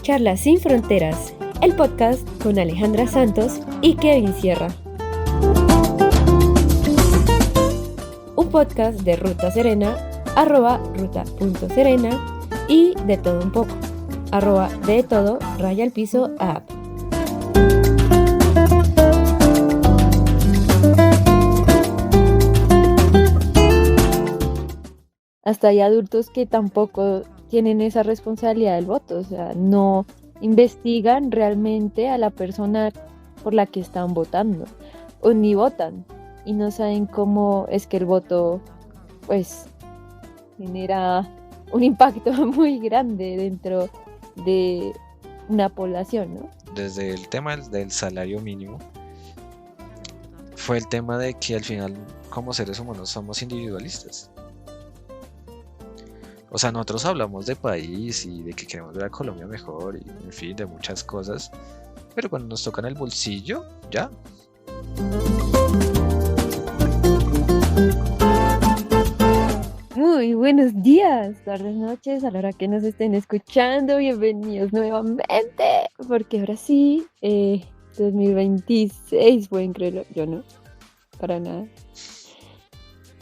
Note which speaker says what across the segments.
Speaker 1: Charlas sin Fronteras, el podcast con Alejandra Santos y Kevin Sierra. Un podcast de Ruta Serena, @ruta.serena y de todo un poco, @de todo _app. Hasta hay adultos que tampoco tienen esa responsabilidad del voto, o sea, no investigan realmente a la persona por la que están votando, o ni votan, y no saben cómo es que el voto, pues, genera un impacto muy grande dentro de una población, ¿no?
Speaker 2: Desde el tema del salario mínimo, fue el tema de que al final, como seres humanos, somos individualistas. O sea, nosotros hablamos de país y de que queremos ver a Colombia mejor y, en fin, de muchas cosas. Pero cuando nos tocan el bolsillo, ya.
Speaker 1: Muy buenos días, tardes, noches, a la hora que nos estén escuchando. Bienvenidos nuevamente, porque ahora sí, 2026, pueden creerlo. Yo no, para nada.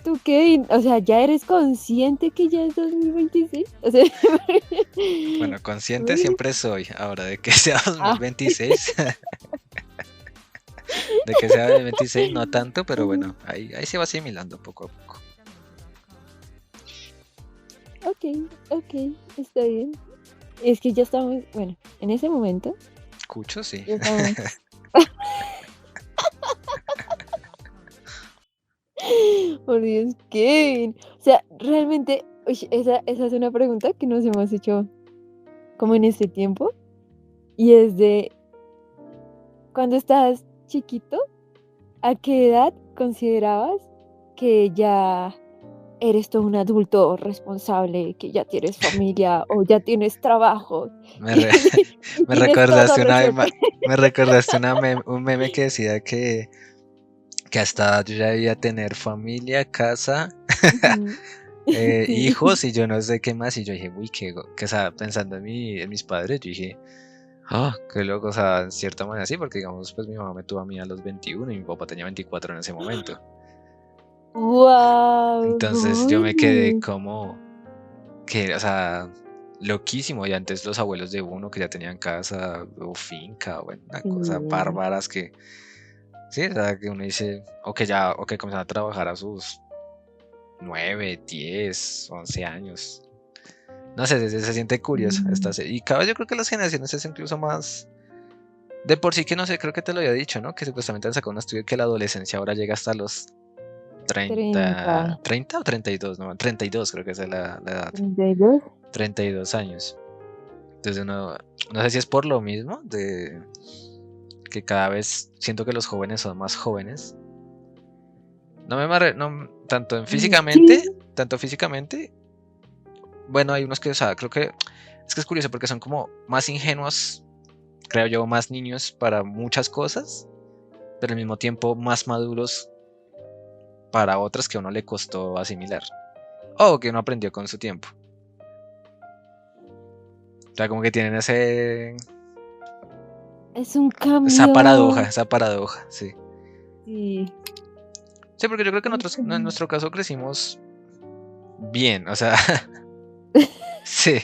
Speaker 1: ¿Tú qué? O sea, ¿ya eres consciente que ya es 2026? O sea,
Speaker 2: Bueno, consciente siempre soy. Ahora, de que sea 2026, de que sea 2026, no tanto, pero bueno, ahí se va asimilando poco a poco.
Speaker 1: Ok, está bien. Es que ya estamos, bueno, en ese momento.
Speaker 2: Escucho, sí.
Speaker 1: Ya estamos. Por Dios, Kevin. O sea, realmente, esa es una pregunta que nos hemos hecho como en este tiempo. Y es de, cuando estabas chiquito, ¿a qué edad considerabas que ya eres todo un adulto responsable, que ya tienes familia o ya tienes trabajo?
Speaker 2: Me
Speaker 1: Tienes todo resuelto.
Speaker 2: recordaste un meme que decía que hasta yo ya debía tener familia, casa,
Speaker 1: Ujú. Sí.
Speaker 2: hijos y yo no sé qué más. Y yo dije, uy, o sea, pensando en mis padres, yo dije, qué loco, o sea, en cierta manera sí, porque digamos, pues mi mamá me tuvo a mí a los 21 y mi papá tenía 24 en ese momento. Entonces yo me quedé
Speaker 1: Wow.
Speaker 2: como que, o sea, loquísimo. Y antes los abuelos de uno que ya tenían casa o finca, o bueno, una cosa bárbaras que, sí, o sea, que uno dice, o que comenzaron a trabajar a sus 9, 10, 11 años. No sé, se siente curioso. Y cada vez yo creo que las generaciones es incluso más. De por sí que no sé, creo que te lo había dicho, ¿no? Que supuestamente han sacado un estudio que la adolescencia ahora llega hasta los 30 o 32, ¿no? 32 creo que es la edad.
Speaker 1: 32.
Speaker 2: 32 años. Entonces no sé si es por lo mismo, de que cada vez siento que los jóvenes son más jóvenes. Tanto físicamente. Bueno, hay unos que, o sea, creo que es curioso porque son como más ingenuos, creo yo, más niños para muchas cosas, pero al mismo tiempo más maduros para otras que a uno le costó asimilar o que uno aprendió con su tiempo. O sea, como que tienen
Speaker 1: Es un cambio.
Speaker 2: esa paradoja, sí.
Speaker 1: Sí.
Speaker 2: Sí, porque yo creo que nosotros, en nuestro caso, crecimos bien, o sea, sí.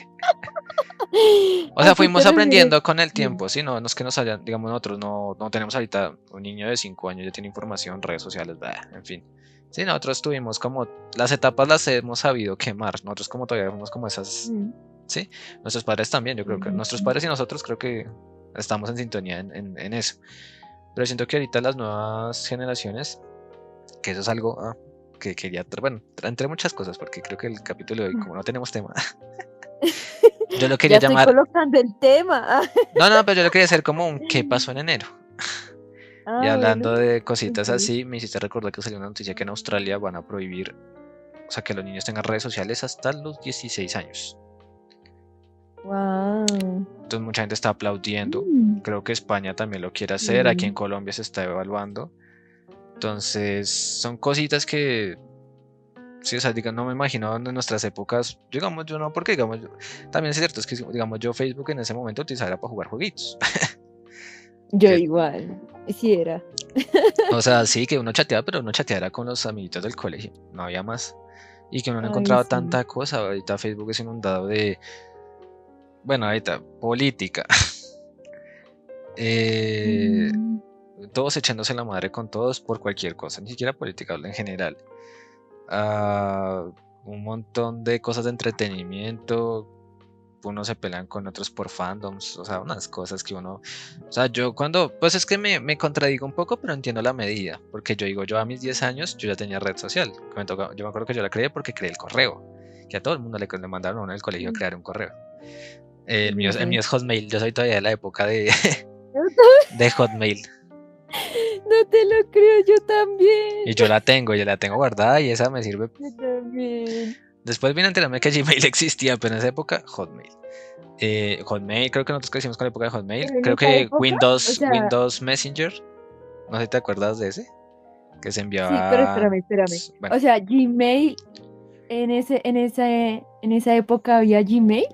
Speaker 2: O sea, fuimos aprendiendo con el tiempo, ¿sí? No es que nos hayan, digamos, nosotros no tenemos ahorita un niño de 5 años, ya tiene información, redes sociales, en fin. Sí, nosotros tuvimos como, las etapas las hemos sabido quemar, nosotros como todavía fuimos como esas, ¿sí? Nuestros padres también, yo creo que nuestros padres y nosotros creo que estamos en sintonía en eso. Pero siento que ahorita las nuevas generaciones, que eso es algo que quería, bueno, entre muchas cosas, porque creo que el capítulo de hoy, como no tenemos tema, yo lo quería llamar.
Speaker 1: Estoy colocando el tema.
Speaker 2: No, pero yo lo quería hacer como un ¿qué pasó en enero? Y hablando
Speaker 1: bueno.
Speaker 2: de cositas así, me hiciste recordar que salió una noticia que en Australia van a prohibir, o sea, que los niños tengan redes sociales hasta los 16 años.
Speaker 1: Wow.
Speaker 2: Entonces mucha gente está aplaudiendo. Creo que España también lo quiere hacer. Aquí en Colombia se está evaluando. Entonces son cositas que Sí, o sea, no me imagino en nuestras épocas, digamos, yo no, porque digamos, también es cierto, es que digamos, yo Facebook en ese momento utilizaba para jugar jueguitos.
Speaker 1: Yo
Speaker 2: Que,
Speaker 1: igual, sí era.
Speaker 2: o sea, sí, que uno chateaba, pero uno chateaba era con los amiguitos del colegio, no había más. Y que uno no
Speaker 1: Ay,
Speaker 2: encontraba
Speaker 1: sí.
Speaker 2: tanta cosa, ahorita Facebook es inundado de, bueno, ahorita, política. eh,
Speaker 1: Mm,
Speaker 2: Todos echándose la madre con todos por cualquier cosa, ni siquiera política, hablo en general. Ah, un montón de cosas de entretenimiento, unos se pelean con otros por fandoms, o sea, unas cosas que uno, o sea, yo cuando, pues es que me contradigo un poco, pero entiendo la medida, porque yo digo, yo a mis 10 años, yo ya tenía red social, yo me acuerdo que yo la creé porque creé el correo, que a todo el mundo le mandaron a uno en el colegio a crear un correo.
Speaker 1: sí, sí,
Speaker 2: El mío
Speaker 1: sí.
Speaker 2: es Hotmail, yo soy todavía de la época de,
Speaker 1: No
Speaker 2: de Hotmail,
Speaker 1: no te lo creo, yo
Speaker 2: y
Speaker 1: también.
Speaker 2: yo la tengo guardada y esa me sirve.
Speaker 1: Yo también.
Speaker 2: Después vine a enterarme que Gmail existía, pero en esa época Hotmail. Hotmail, creo que nosotros crecimos con la época de Hotmail.
Speaker 1: Pero en
Speaker 2: Creo
Speaker 1: esa
Speaker 2: que
Speaker 1: época, o sea,
Speaker 2: Windows Messenger, no sé si te acuerdas de ese, que se
Speaker 1: sí, pero
Speaker 2: enviaba,
Speaker 1: espérame.
Speaker 2: bueno,
Speaker 1: O sea, Gmail, en esa época había Gmail.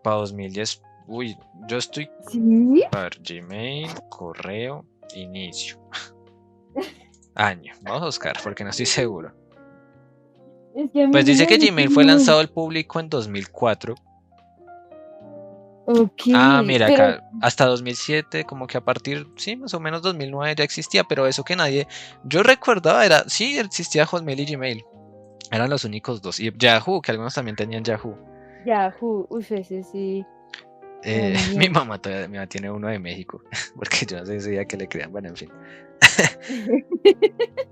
Speaker 2: para 2010. Uy, yo estoy,
Speaker 1: Sí.
Speaker 2: a ver, Gmail, correo, inicio, año. Vamos a buscar porque no estoy seguro.
Speaker 1: Es que a mí
Speaker 2: Pues
Speaker 1: se
Speaker 2: dice
Speaker 1: me
Speaker 2: que
Speaker 1: hace
Speaker 2: Gmail fue
Speaker 1: como.
Speaker 2: lanzado al público en 2004.
Speaker 1: Ok,
Speaker 2: Ah, mira
Speaker 1: pero
Speaker 2: acá, hasta 2007, como que a partir, sí, más o menos 2009 ya existía, pero eso que nadie, yo recordaba era, sí, existía Hotmail y Gmail, eran los únicos dos, y Yahoo, que algunos también tenían Yahoo.
Speaker 1: Yahoo, uff, ese sí,
Speaker 2: Mi
Speaker 1: también.
Speaker 2: mamá todavía tiene uno de México, porque yo no sé ese día que le crean, bueno, en fin.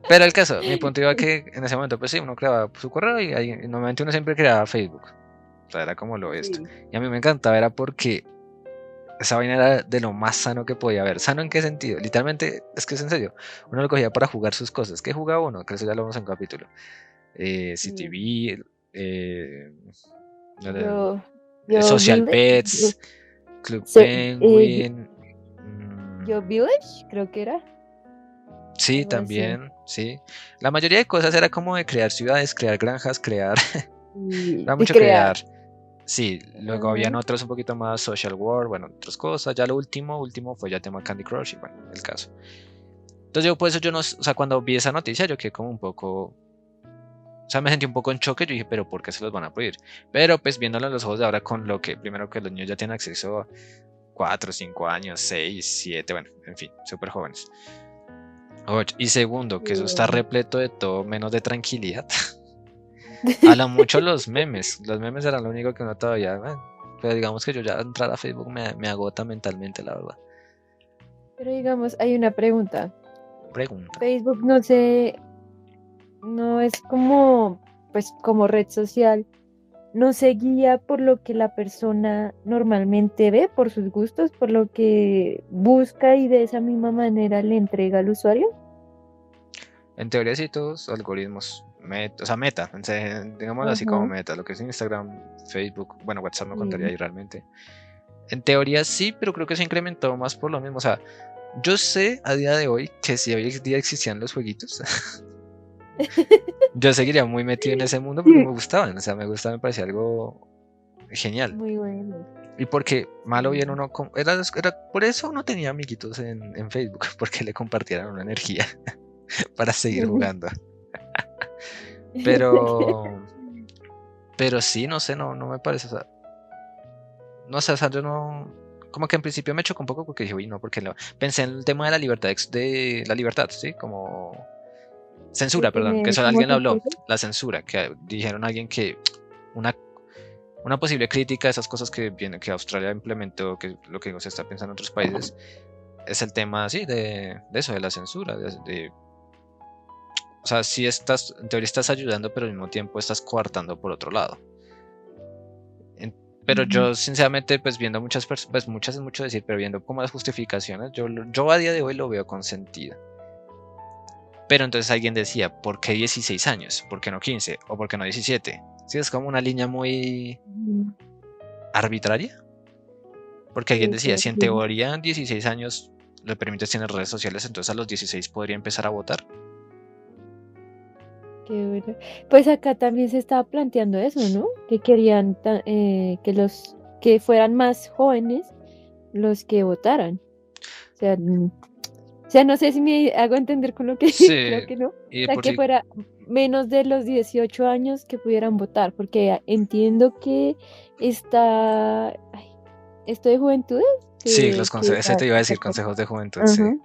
Speaker 2: Pero el caso, mi punto iba que en ese momento, pues sí, uno creaba su correo y ahí, normalmente uno siempre creaba Facebook, o sea, era como lo esto.
Speaker 1: Sí.
Speaker 2: Y a mí me encantaba, era porque esa vaina era de lo más sano que podía haber. ¿Sano en qué sentido? Literalmente, es que es en serio. Uno lo cogía para jugar sus cosas. ¿Qué jugaba uno? Que eso ya lo vamos en un capítulo.
Speaker 1: Sí.
Speaker 2: CTV, eh,
Speaker 1: Yo, yo
Speaker 2: Social
Speaker 1: Village,
Speaker 2: Pets, Club
Speaker 1: so-
Speaker 2: Penguin.
Speaker 1: yo Village, creo que era,
Speaker 2: Sí,
Speaker 1: algo así.
Speaker 2: también, sí. La mayoría de cosas era como de crear ciudades, crear granjas, crear. Era
Speaker 1: Y
Speaker 2: mucho
Speaker 1: crear.
Speaker 2: crear. Sí, luego habían
Speaker 1: Ajá.
Speaker 2: otros un poquito más Social World, bueno, otras cosas. Ya lo último fue ya tema Candy Crush y bueno, el caso. Entonces yo por eso yo no, o sea, cuando vi esa noticia yo quedé como un poco, o sea, me sentí un poco en choque, yo dije, pero ¿por qué se los van a prohibir? Pero pues viéndolo en los ojos de ahora con lo que, primero que los niños ya tienen acceso a 4, 5 años, 6, 7, bueno, en fin, súper jóvenes. Y segundo, que eso está
Speaker 1: Sí.
Speaker 2: repleto de todo menos de tranquilidad. A lo mucho los memes eran lo único que uno todavía, bueno, pero digamos que yo ya entrar a Facebook me agota mentalmente, la verdad.
Speaker 1: Pero digamos, hay una pregunta.
Speaker 2: Pregunta.
Speaker 1: Facebook no sé, no es como, pues como red social, no se guía por lo que la persona normalmente ve, por sus gustos, por lo que busca y de esa misma manera le entrega al usuario.
Speaker 2: En teoría sí todos algoritmos, o sea, meta, digámoslo así como
Speaker 1: Ajá.
Speaker 2: meta, lo que es Instagram, Facebook, bueno, WhatsApp no contaría
Speaker 1: Sí.
Speaker 2: ahí realmente. En teoría sí, pero creo que se incrementó más por lo mismo. O sea, yo sé a día de hoy que si hoy en día existían los jueguitos, yo seguiría muy metido en ese mundo porque
Speaker 1: Sí.
Speaker 2: me gustaban. O sea, me gustaba, me parecía algo genial.
Speaker 1: Muy bueno.
Speaker 2: Y porque, malo o bien,
Speaker 1: Sí.
Speaker 2: uno. Era, por eso uno tenía amiguitos en Facebook, porque le compartieran una energía para seguir jugando. Pero. Pero sí, no sé, no me parece. O sea, no sé, o sea, yo no. Como que en principio me chocó un poco porque dije, uy, no, porque pensé en el tema de la libertad, de la libertad, ¿sí? Como
Speaker 1: De
Speaker 2: censura, perdón, que
Speaker 1: tener
Speaker 2: eso
Speaker 1: como
Speaker 2: alguien lo
Speaker 1: sus
Speaker 2: habló,
Speaker 1: cosas.
Speaker 2: la censura, que dijeron a alguien que una, una posible crítica a esas cosas que viene, que Australia implementó, que lo que se está pensando en otros países, es el tema, sí, de eso, de la censura, o sea, sí estás, en teoría estás ayudando, pero al mismo tiempo estás coartando por otro lado. Pero
Speaker 1: Ujú.
Speaker 2: yo, sinceramente, pues viendo muchas personas, pues muchas es mucho decir, pero viendo como las justificaciones, yo a día de hoy lo veo con sentido. Pero entonces alguien decía, ¿por qué 16 años? ¿Por qué no 15? ¿O por qué no 17? Sí, es como una línea muy
Speaker 1: Ujú.
Speaker 2: arbitraria. Porque alguien
Speaker 1: Puede
Speaker 2: decía,
Speaker 1: ser,
Speaker 2: si en
Speaker 1: sí.
Speaker 2: teoría en 16 años le permites tener redes sociales, entonces a los 16 podría empezar a votar.
Speaker 1: qué bueno. Pues acá también se estaba planteando eso, ¿no? Que querían que fueran más jóvenes los que votaran. O sea, no sé si me hago entender con lo que creo
Speaker 2: Sí,
Speaker 1: que no. O
Speaker 2: y de
Speaker 1: sea,
Speaker 2: por
Speaker 1: que
Speaker 2: sí,
Speaker 1: fuera menos de los 18 años que pudieran votar, porque entiendo que está, ay, esto de juventudes,
Speaker 2: sí, los
Speaker 1: que
Speaker 2: consejos, ese te iba a
Speaker 1: que
Speaker 2: decir,
Speaker 1: sacaron,
Speaker 2: consejos de juventud, sí.
Speaker 1: ajá,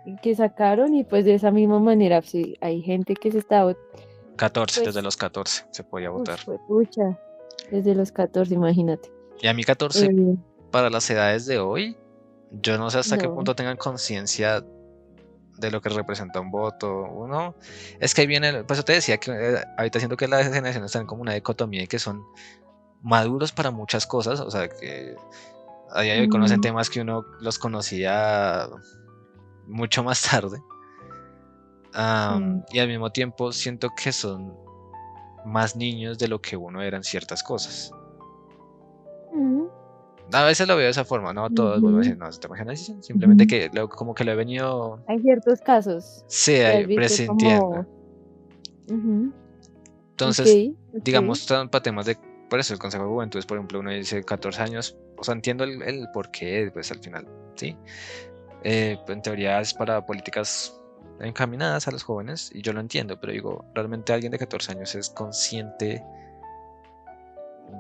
Speaker 1: y que sacaron y pues de esa misma manera, sí, hay gente que se está,
Speaker 2: 14, desde
Speaker 1: pues,
Speaker 2: los 14 se podía votar.
Speaker 1: pucha, desde los 14 imagínate.
Speaker 2: Y a mí 14
Speaker 1: Eh,
Speaker 2: para las edades de hoy, yo no sé hasta qué
Speaker 1: no.
Speaker 2: punto tengan conciencia de lo que representa un voto. Uno, es que ahí viene, pues yo te decía que ahorita siento que las generaciones están como una dicotomía y que son maduros para muchas cosas, o sea, que a día de hoy conocen
Speaker 1: Mm,
Speaker 2: temas que uno los conocía mucho más tarde.
Speaker 1: sí.
Speaker 2: Y al mismo tiempo siento que son más niños de lo que uno era en ciertas cosas.
Speaker 1: Mm,
Speaker 2: A veces lo veo de esa forma, no todos, vuelvo a
Speaker 1: ujú,
Speaker 2: decir, no, es tema generación, simplemente
Speaker 1: ujú.
Speaker 2: que como que lo he venido,
Speaker 1: Hay ciertos casos
Speaker 2: sí,
Speaker 1: que has visto
Speaker 2: presintiendo.
Speaker 1: como, ujú, ok,
Speaker 2: Entonces,
Speaker 1: ok.
Speaker 2: digamos, para temas de, por eso el Consejo de Juventud es, por ejemplo, uno dice 14 años, o sea, entiendo el por qué, pues al final, ¿sí? En teoría es para políticas encaminadas a los jóvenes, y yo lo entiendo, pero digo, realmente alguien de 14 años es consciente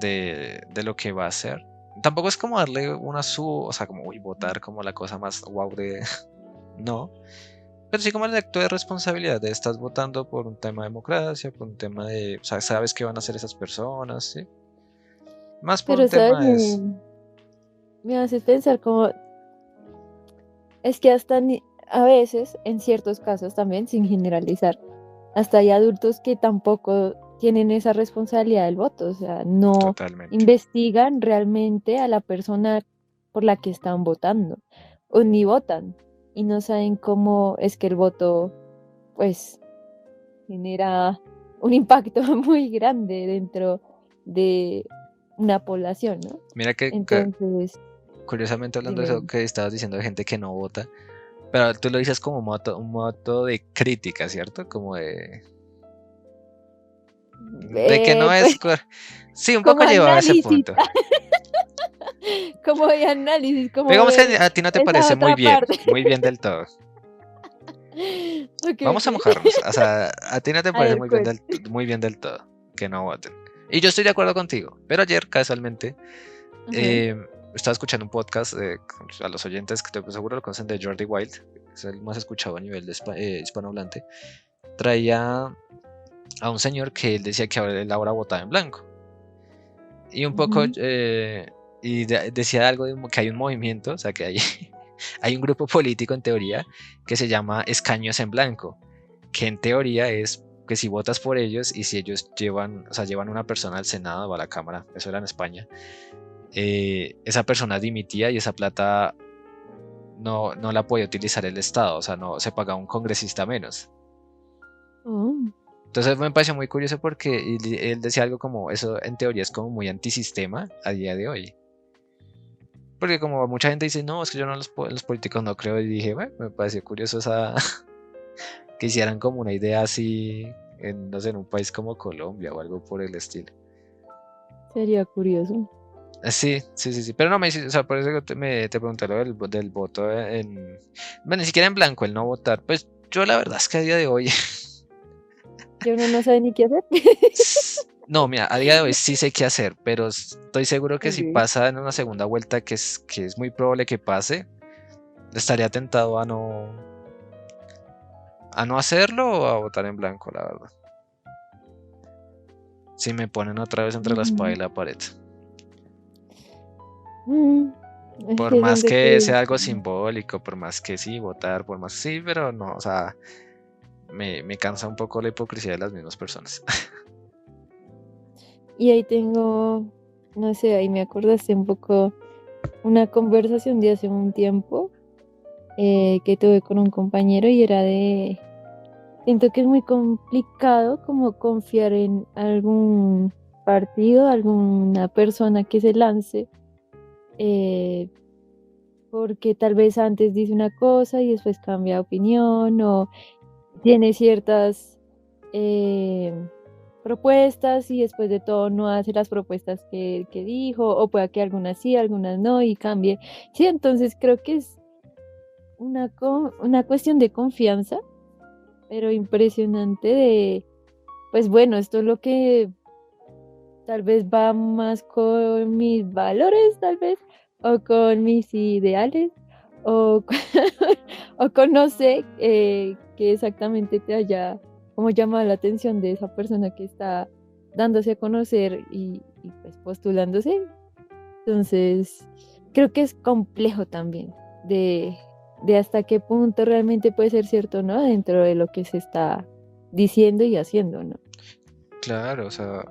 Speaker 2: de lo que va a hacer. Tampoco es como darle una o sea, como, uy, votar como la cosa más wow de, no, pero sí como el acto de responsabilidad de estás votando por un tema de democracia, por un tema de, o sea, sabes qué van a hacer esas personas, ¿sí? Más por un
Speaker 1: Pero, ¿sabes?
Speaker 2: tema es,
Speaker 1: Me haces pensar como, es que a veces, en ciertos casos también, sin generalizar, hasta hay adultos que tampoco tienen esa responsabilidad del voto, o sea, no
Speaker 2: totalmente.
Speaker 1: investigan realmente a la persona por la que están votando, o ni votan, y no saben cómo es que el voto, pues, genera un impacto muy grande dentro de una población, ¿no?
Speaker 2: Mira que
Speaker 1: Entonces,
Speaker 2: curiosamente hablando de
Speaker 1: dime,
Speaker 2: eso que estabas diciendo de gente que no vota, pero tú lo dices como un modo de crítica, ¿cierto? Como de que no es...
Speaker 1: pues,
Speaker 2: Sí, un
Speaker 1: como
Speaker 2: poco llevado a ese
Speaker 1: análisis,
Speaker 2: punto.
Speaker 1: como de análisis, como
Speaker 2: Digamos que
Speaker 1: de
Speaker 2: a ti no te
Speaker 1: esa
Speaker 2: parece
Speaker 1: otra parte.
Speaker 2: muy bien del todo.
Speaker 1: Ok,
Speaker 2: Vamos a
Speaker 1: ok.
Speaker 2: mojarnos. O sea, a ti no te
Speaker 1: A
Speaker 2: parece
Speaker 1: ver, ¿cuál?
Speaker 2: muy bien del todo que no voten. Y yo estoy de acuerdo contigo. Pero ayer, casualmente,
Speaker 1: Ajá,
Speaker 2: eh, estaba escuchando un podcast a los oyentes que seguro lo conocen de Jordi Wild, que es el más escuchado a nivel de hispanohablante. Traía a un señor que él decía que él ahora votaba en blanco. Y un poco,
Speaker 1: ujú,
Speaker 2: decía algo de que hay un movimiento, o sea, que hay, hay un grupo político en teoría que se llama Escaños en Blanco, que en teoría es que si votas por ellos y si ellos llevan, o sea, llevan una persona al Senado o a la Cámara, eso era en España, esa persona dimitía y esa plata no la podía utilizar el Estado, o sea, no se pagaba un congresista menos.
Speaker 1: oh,
Speaker 2: Entonces me pareció muy curioso porque él decía algo como, eso en teoría es como muy antisistema a día de hoy. Porque como mucha gente dice, no, es que yo no los políticos no creo, y dije, bueno, me pareció curioso esa, que hicieran como una idea así, en, no sé, en un país como Colombia o algo por el estilo.
Speaker 1: sería curioso.
Speaker 2: Sí, sí, sí, sí, pero no me o sea, por eso que te pregunté lo del voto bueno, ni siquiera en blanco, el no votar. Pues yo la verdad es que a día de hoy,
Speaker 1: Que uno no sabe ni qué hacer.
Speaker 2: no, mira, a día de hoy sí sé qué hacer, pero estoy seguro que si
Speaker 1: Ok.
Speaker 2: pasa en una segunda vuelta, que es muy probable que pase, estaría tentado a no hacerlo o a votar en blanco, la verdad. Si me ponen otra vez entre la espada y
Speaker 1: Ujú.
Speaker 2: la pared.
Speaker 1: Mm, es
Speaker 2: Por
Speaker 1: que
Speaker 2: más
Speaker 1: siento
Speaker 2: que
Speaker 1: que
Speaker 2: sea algo simbólico, por más que sí, votar, por más sí, pero no, o sea, me cansa un poco la hipocresía de las mismas personas.
Speaker 1: y ahí tengo, no sé, ahí me acordaste un poco una conversación de hace un tiempo que tuve con un compañero y era siento que es muy complicado como confiar en algún partido, alguna persona que se lance, eh, porque tal vez antes dice una cosa y después cambia de opinión o tiene ciertas eh, propuestas y después de todo no hace las propuestas que dijo, o pueda que algunas sí, algunas no y cambie. Sí, entonces creo que es una cuestión de confianza, pero impresionante de, pues bueno, esto es lo que tal vez va más con mis valores, tal vez, o con mis ideales, o con, o con no sé qué exactamente te haya como llamado la atención de esa persona que está dándose a conocer y pues postulándose. Entonces, creo que es complejo también de hasta qué punto realmente puede ser cierto, ¿no? Dentro de lo que se está diciendo y haciendo, ¿no?
Speaker 2: Claro, o sea,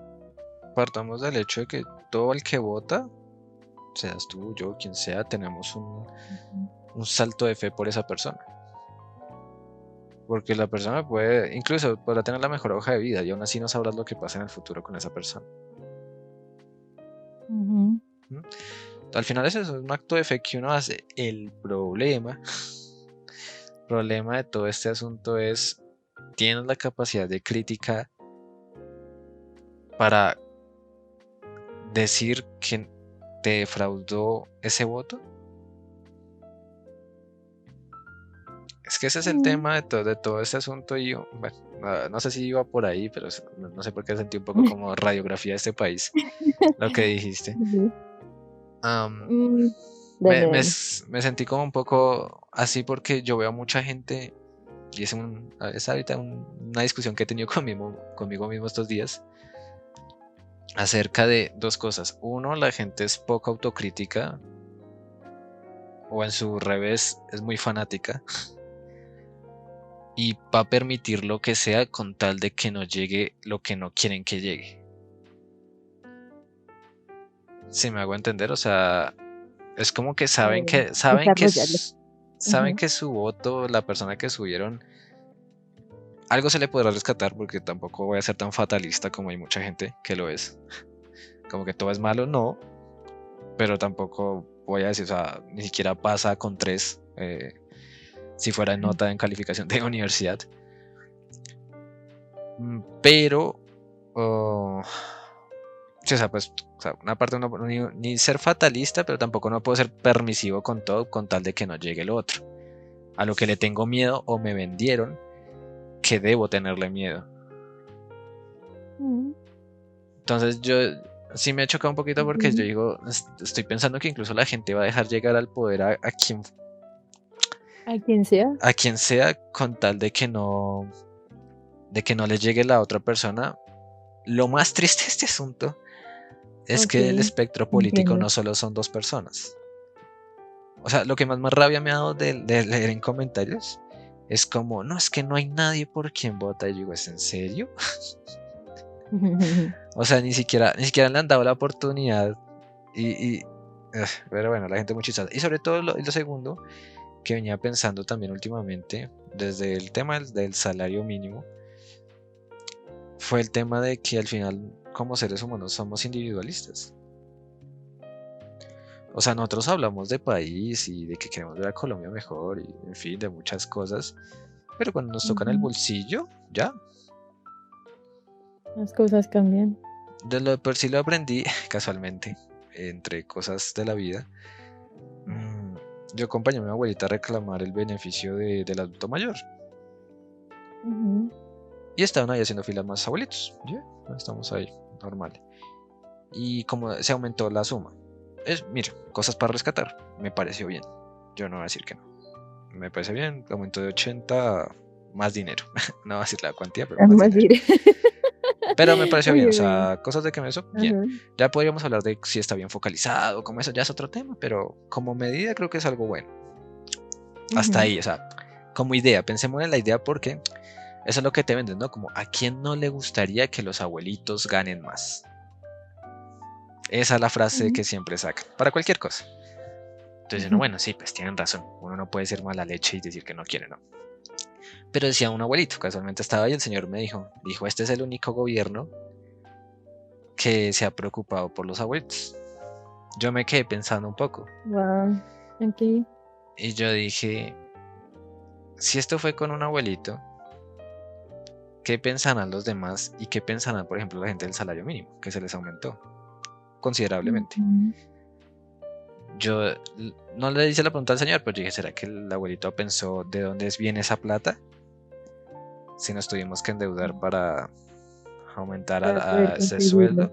Speaker 2: partamos del hecho de que todo el que vota, seas tú, yo, quien sea, tenemos
Speaker 1: Ujú.
Speaker 2: un salto de fe por esa persona. Porque la persona puede, incluso podrá tener la mejor hoja de vida y aún así no sabrás lo que pasa en el futuro con esa persona.
Speaker 1: Ujú.
Speaker 2: ¿Mm? Al final es eso, es un acto de fe que uno hace. El problema de todo este asunto es, ¿tienes la capacidad de crítica para decir que te defraudó ese voto? Es que ese es el
Speaker 1: Mm.
Speaker 2: tema de todo este asunto y bueno, no sé si iba por ahí, pero no sé por qué sentí un poco como radiografía de este país lo que dijiste.
Speaker 1: Ujú.
Speaker 2: Am,
Speaker 1: Mm,
Speaker 2: me,
Speaker 1: dale,
Speaker 2: me
Speaker 1: dale.
Speaker 2: s- me sentí como un poco así porque yo veo a mucha gente y es ahorita una discusión que he tenido conmigo mismo estos días acerca de dos cosas. Uno, la gente es poco autocrítica o en su revés es muy fanática y va a permitir lo que sea con tal de que no llegue lo que no quieren que llegue. Si me hago entender, o sea, es como que
Speaker 1: Desarrollarlo.
Speaker 2: saben
Speaker 1: Ujú.
Speaker 2: que su voto, la persona que subieron, algo se le podrá rescatar porque tampoco voy a ser tan fatalista como hay mucha gente que lo es. Como que todo es malo, no, pero tampoco voy a decir, o sea, ni siquiera pasa con 3 si fuera en nota en calificación de universidad. Pero, oh, sí, o sea, pues, o sea, una parte no, ni ser fatalista, pero tampoco no puedo ser permisivo con todo con tal de que no llegue lo otro. A lo que le tengo miedo o me vendieron que debo tenerle miedo.
Speaker 1: Mm.
Speaker 2: Entonces yo sí me choca un poquito porque yo
Speaker 1: Ujú.
Speaker 2: digo, estoy pensando que incluso la gente va a dejar llegar al poder
Speaker 1: A quien sea.
Speaker 2: a quien sea con tal de que no le llegue la otra persona. Lo más triste de este asunto es
Speaker 1: Ok,
Speaker 2: que el espectro político
Speaker 1: entiendo.
Speaker 2: no solo son 2 personas. O sea, lo que más rabia me ha dado de leer en comentarios es como, no, es que no hay nadie por quien vota. Y yo digo, ¿es en serio? O sea, ni siquiera le han dado la oportunidad. Pero bueno, la gente muy chistosa. Y sobre todo lo segundo que venía pensando también últimamente, desde el tema del salario mínimo, fue el tema de que al final, como seres humanos, somos individualistas. O sea, nosotros hablamos de país y de que queremos ver a Colombia mejor y, en fin, de muchas cosas. Pero cuando nos tocan el
Speaker 1: Ujú.
Speaker 2: bolsillo, ya.
Speaker 1: Las cosas cambian.
Speaker 2: De lo de por sí lo aprendí casualmente, entre cosas de la vida. Mm, yo acompañé a mi abuelita a reclamar el beneficio del adulto mayor.
Speaker 1: Ujú.
Speaker 2: Y estaban ahí haciendo filas más abuelitos. Ya, estamos ahí, normal. Y como se aumentó la suma. Mira, cosas para rescatar. Me pareció bien. Yo no voy a decir que no. Me parece bien. Aumento de 80, más dinero. No voy a decir la cuantía, pero más
Speaker 1: Vamos a
Speaker 2: dinero.
Speaker 1: decir.
Speaker 2: Pero me pareció bien. O
Speaker 1: Oye, bien.
Speaker 2: sea, cosas de que me hizo bien.
Speaker 1: Ajá.
Speaker 2: Ya podríamos hablar de si está bien focalizado, como eso ya es otro tema. Pero como medida creo que es algo bueno. Hasta
Speaker 1: Ujú.
Speaker 2: ahí, o sea, como idea. Pensemos en la idea porque eso es lo que te venden, ¿no? Como a quién no le gustaría que los abuelitos ganen más. Esa es la frase
Speaker 1: Ujú.
Speaker 2: que siempre sacan, para cualquier cosa. Entonces uno,
Speaker 1: Ujú.
Speaker 2: bueno, sí, pues tienen razón. Uno no puede ser mala leche y decir que no quiere, no. Pero decía un abuelito, casualmente estaba ahí, el señor me dijo, este es el único gobierno que se ha preocupado por los abuelitos. Yo me quedé pensando un poco
Speaker 1: Wow. Ok.
Speaker 2: y yo dije, si esto fue con un abuelito, qué pensarán los demás y qué pensarán, por ejemplo, la gente del salario mínimo, que se les aumentó considerablemente.
Speaker 1: Ujú.
Speaker 2: Yo no le hice la pregunta al señor, pero yo dije, ¿será que el abuelito pensó de dónde viene esa plata? Si nos tuvimos que endeudar para aumentar
Speaker 1: Para poder
Speaker 2: a ese
Speaker 1: conseguirlo.
Speaker 2: sueldo.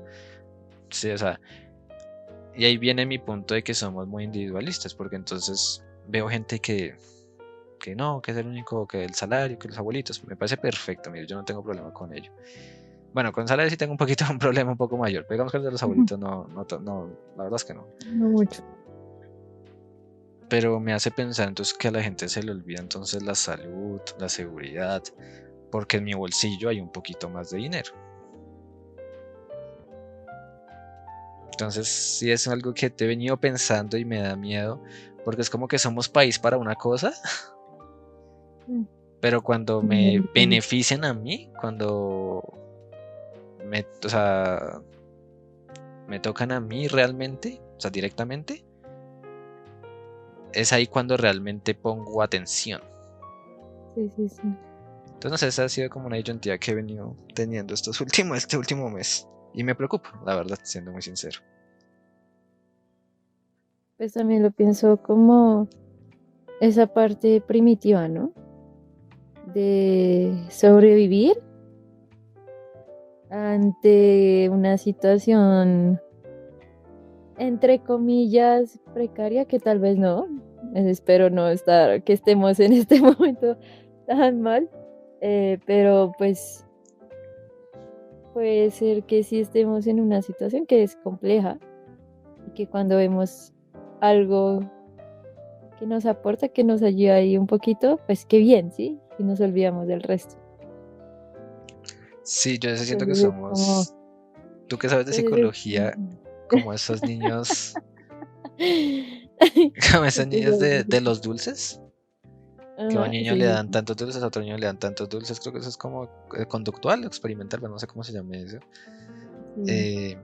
Speaker 2: Sí, o sea, y ahí viene mi punto de que somos muy individualistas, porque entonces veo gente que no, que es el único, que el salario, que los abuelitos, me parece perfecto, mire, yo no tengo problema con ello. Bueno, con salario sí tengo un poquito un problema un poco mayor, pero digamos que el de los
Speaker 1: Ujú.
Speaker 2: abuelitos no, la verdad es que no.
Speaker 1: No mucho.
Speaker 2: Pero me hace pensar entonces que a la gente se le olvida entonces la salud, la seguridad, porque en mi bolsillo hay un poquito más de dinero. Entonces sí es algo que te he venido pensando y me da miedo, porque es como que somos país para una cosa,
Speaker 1: Mm.
Speaker 2: pero cuando me
Speaker 1: Entiendo.
Speaker 2: benefician a mí, cuando o sea, me tocan a mí realmente, o sea, directamente, es ahí cuando realmente pongo atención.
Speaker 1: Sí, sí, sí.
Speaker 2: Entonces, no sé, esa ha sido como una identidad que he venido teniendo este último mes. Y me preocupa, la verdad, siendo muy sincero.
Speaker 1: Pues también lo pienso como esa parte primitiva, ¿no? De sobrevivir ante una situación, entre comillas, precaria, que tal vez no. Espero no estar, que estemos en este momento tan mal. Pero pues puede ser que sí estemos en una situación que es compleja y que cuando vemos algo que nos aporta, que nos ayuda ahí un poquito, pues qué bien, ¿sí? Y nos olvidamos del resto.
Speaker 2: Sí, yo siento que
Speaker 1: Entonces es como,
Speaker 2: somos, tú que sabes de
Speaker 1: entonces es
Speaker 2: psicología, como esos niños, como esos
Speaker 1: ¿Tú qué
Speaker 2: niños
Speaker 1: sabes
Speaker 2: de
Speaker 1: de
Speaker 2: los dulces, que a un
Speaker 1: Ajá,
Speaker 2: niño le
Speaker 1: sí, sí,
Speaker 2: dan
Speaker 1: sí.
Speaker 2: tantos dulces, a otro niño le dan tantos dulces, creo que eso es como conductual, experimental, pero no sé cómo se llama eso.
Speaker 1: Sí.
Speaker 2: Eh,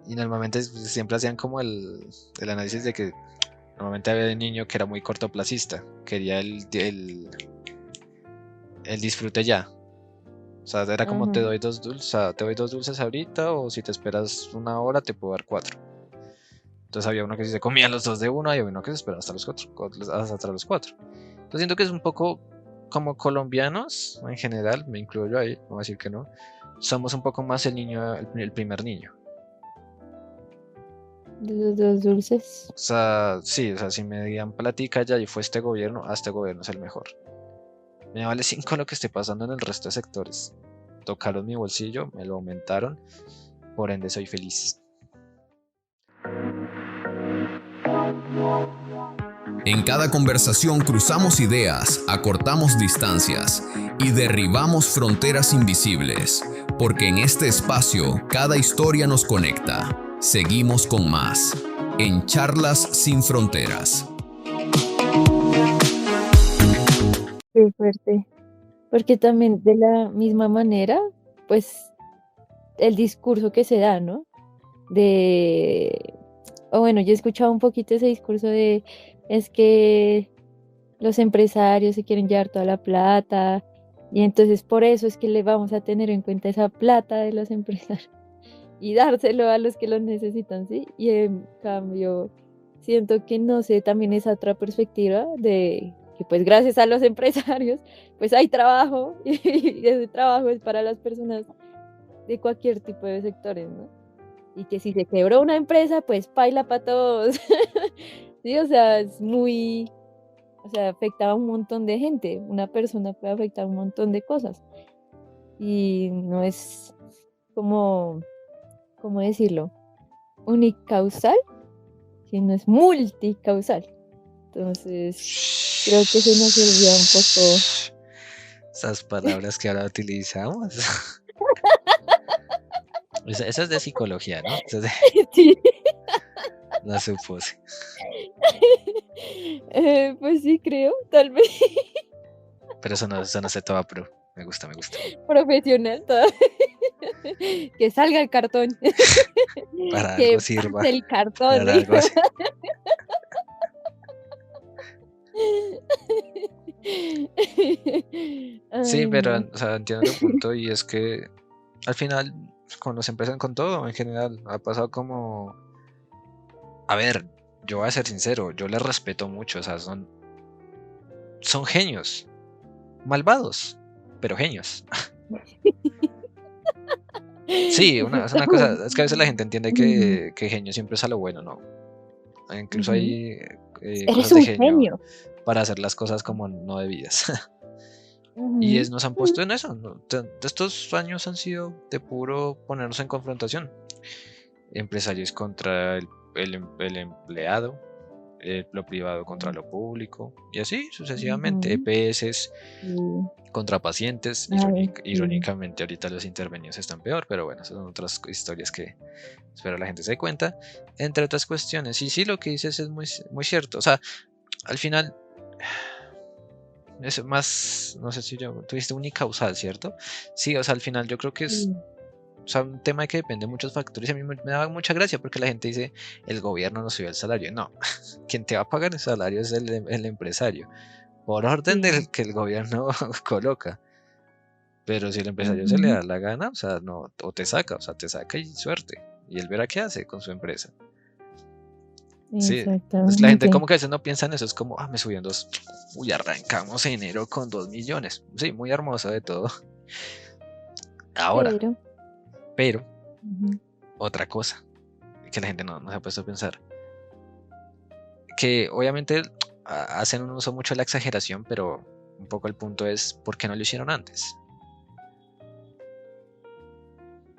Speaker 2: y normalmente siempre hacían como el análisis de que normalmente había un niño que era muy cortoplacista, quería el disfrute ya. O sea, era como te
Speaker 1: Ajá.
Speaker 2: doy dos dulces, o sea, te doy dos dulces ahorita, o si te esperas una hora te puedo dar cuatro. Entonces había uno que sí se comía los dos de uno y había uno que se esperaba hasta los cuatro, hasta los cuatro. Entonces siento que es un poco como colombianos en general, me incluyo yo ahí, no voy a decir que no. Somos un poco más el niño, el primer niño.
Speaker 1: De los dos dulces.
Speaker 2: O sea, sí, o sea, si me digan platica ya y fue este gobierno, este gobierno es el mejor. Me vale 5 lo que esté pasando en el resto de sectores. Tocaron mi bolsillo, me lo aumentaron, por ende soy feliz.
Speaker 3: En cada conversación cruzamos ideas, acortamos distancias y derribamos fronteras invisibles, porque en este espacio cada historia nos conecta. Seguimos con más, en Charlas sin Fronteras.
Speaker 1: Qué fuerte. Porque también de la misma manera, pues el discurso que se da, ¿no? De, o bueno, yo he escuchado un poquito ese discurso de, es que los empresarios se quieren llevar toda la plata y entonces por eso es que le vamos a tener en cuenta esa plata de los empresarios y dárselo a los que lo necesitan, ¿sí? Y en cambio, siento que no sé, también esa otra perspectiva de que pues gracias a los empresarios, pues hay trabajo y ese trabajo es para las personas de cualquier tipo de sectores, ¿no? Y que si se quebró una empresa, pues paila para todos. Sí, o sea, es muy, o sea, afecta a un montón de gente. Una persona puede afectar a un montón de cosas. Y no es como, ¿cómo decirlo? Unicausal, sino es multicausal. Entonces, creo que se nos olvida un poco.
Speaker 2: Esas palabras que ahora utilizamos. Esa es de psicología, ¿no? Esa es de,
Speaker 1: Sí.
Speaker 2: la supuse.
Speaker 1: Pues sí, creo, tal vez
Speaker 2: Pero eso no se toma pro. Me gusta, me gusta.
Speaker 1: profesional. Que salga el cartón.
Speaker 2: Para
Speaker 1: Que
Speaker 2: algo sirva.
Speaker 1: pase el cartón.
Speaker 2: Para
Speaker 1: Dijo.
Speaker 2: algo así. Sí,
Speaker 1: Ay,
Speaker 2: pero
Speaker 1: no.
Speaker 2: o sea, entiendo tu punto y es que al final, cuando se empiezan con todo, en general, ha pasado como, a ver, yo voy a ser sincero, yo les respeto mucho, o sea, son genios, malvados, pero genios. Sí, es una cosa, es que a veces la gente entiende
Speaker 1: Ujú,
Speaker 2: que genio siempre es a lo bueno, ¿no? Incluso
Speaker 1: ujú.
Speaker 2: hay
Speaker 1: Eres
Speaker 2: cosas de
Speaker 1: un
Speaker 2: genio
Speaker 1: genio.
Speaker 2: para hacer las cosas como no debidas. Y
Speaker 1: Ujú,
Speaker 2: nos han puesto en eso, ¿no? Estos años han sido de puro ponernos en confrontación. Empresarios contra el empleado, lo privado contra lo público, y así sucesivamente.
Speaker 1: ujú.
Speaker 2: EPS
Speaker 1: Sí.
Speaker 2: contra pacientes.
Speaker 1: Ay, sí.
Speaker 2: Irónicamente, ahorita los intervenidos están peor, pero bueno, esas son otras historias que espero la gente se dé cuenta. Entre otras cuestiones. Y sí, lo que dices es muy cierto. O sea, al final es más, no sé si yo, tuviste unicausal, ¿cierto? Sí, o sea, al final yo creo que es,
Speaker 1: Sí.
Speaker 2: o sea, un tema que depende de muchos factores y a mí me da mucha gracia porque la gente dice, el gobierno nos subió el salario. No, quien te va a pagar el salario es el empresario, por orden
Speaker 1: Sí.
Speaker 2: del que el gobierno coloca. Pero si el empresario se le
Speaker 1: Ujú.
Speaker 2: da la gana, o sea, no, o te saca y suerte. Y él verá qué hace con su empresa. Sí, es la gente
Speaker 1: Exactamente.
Speaker 2: como que a veces no piensa en eso, es como, me subieron dos, uy, arrancamos enero con 2 millones. Sí, muy hermoso de todo. Ahora,
Speaker 1: Pero.
Speaker 2: pero,
Speaker 1: Ujú.
Speaker 2: otra cosa que la gente no se ha puesto a pensar, que obviamente hacen un uso mucho de la exageración, pero un poco el punto es, ¿por qué no lo hicieron antes?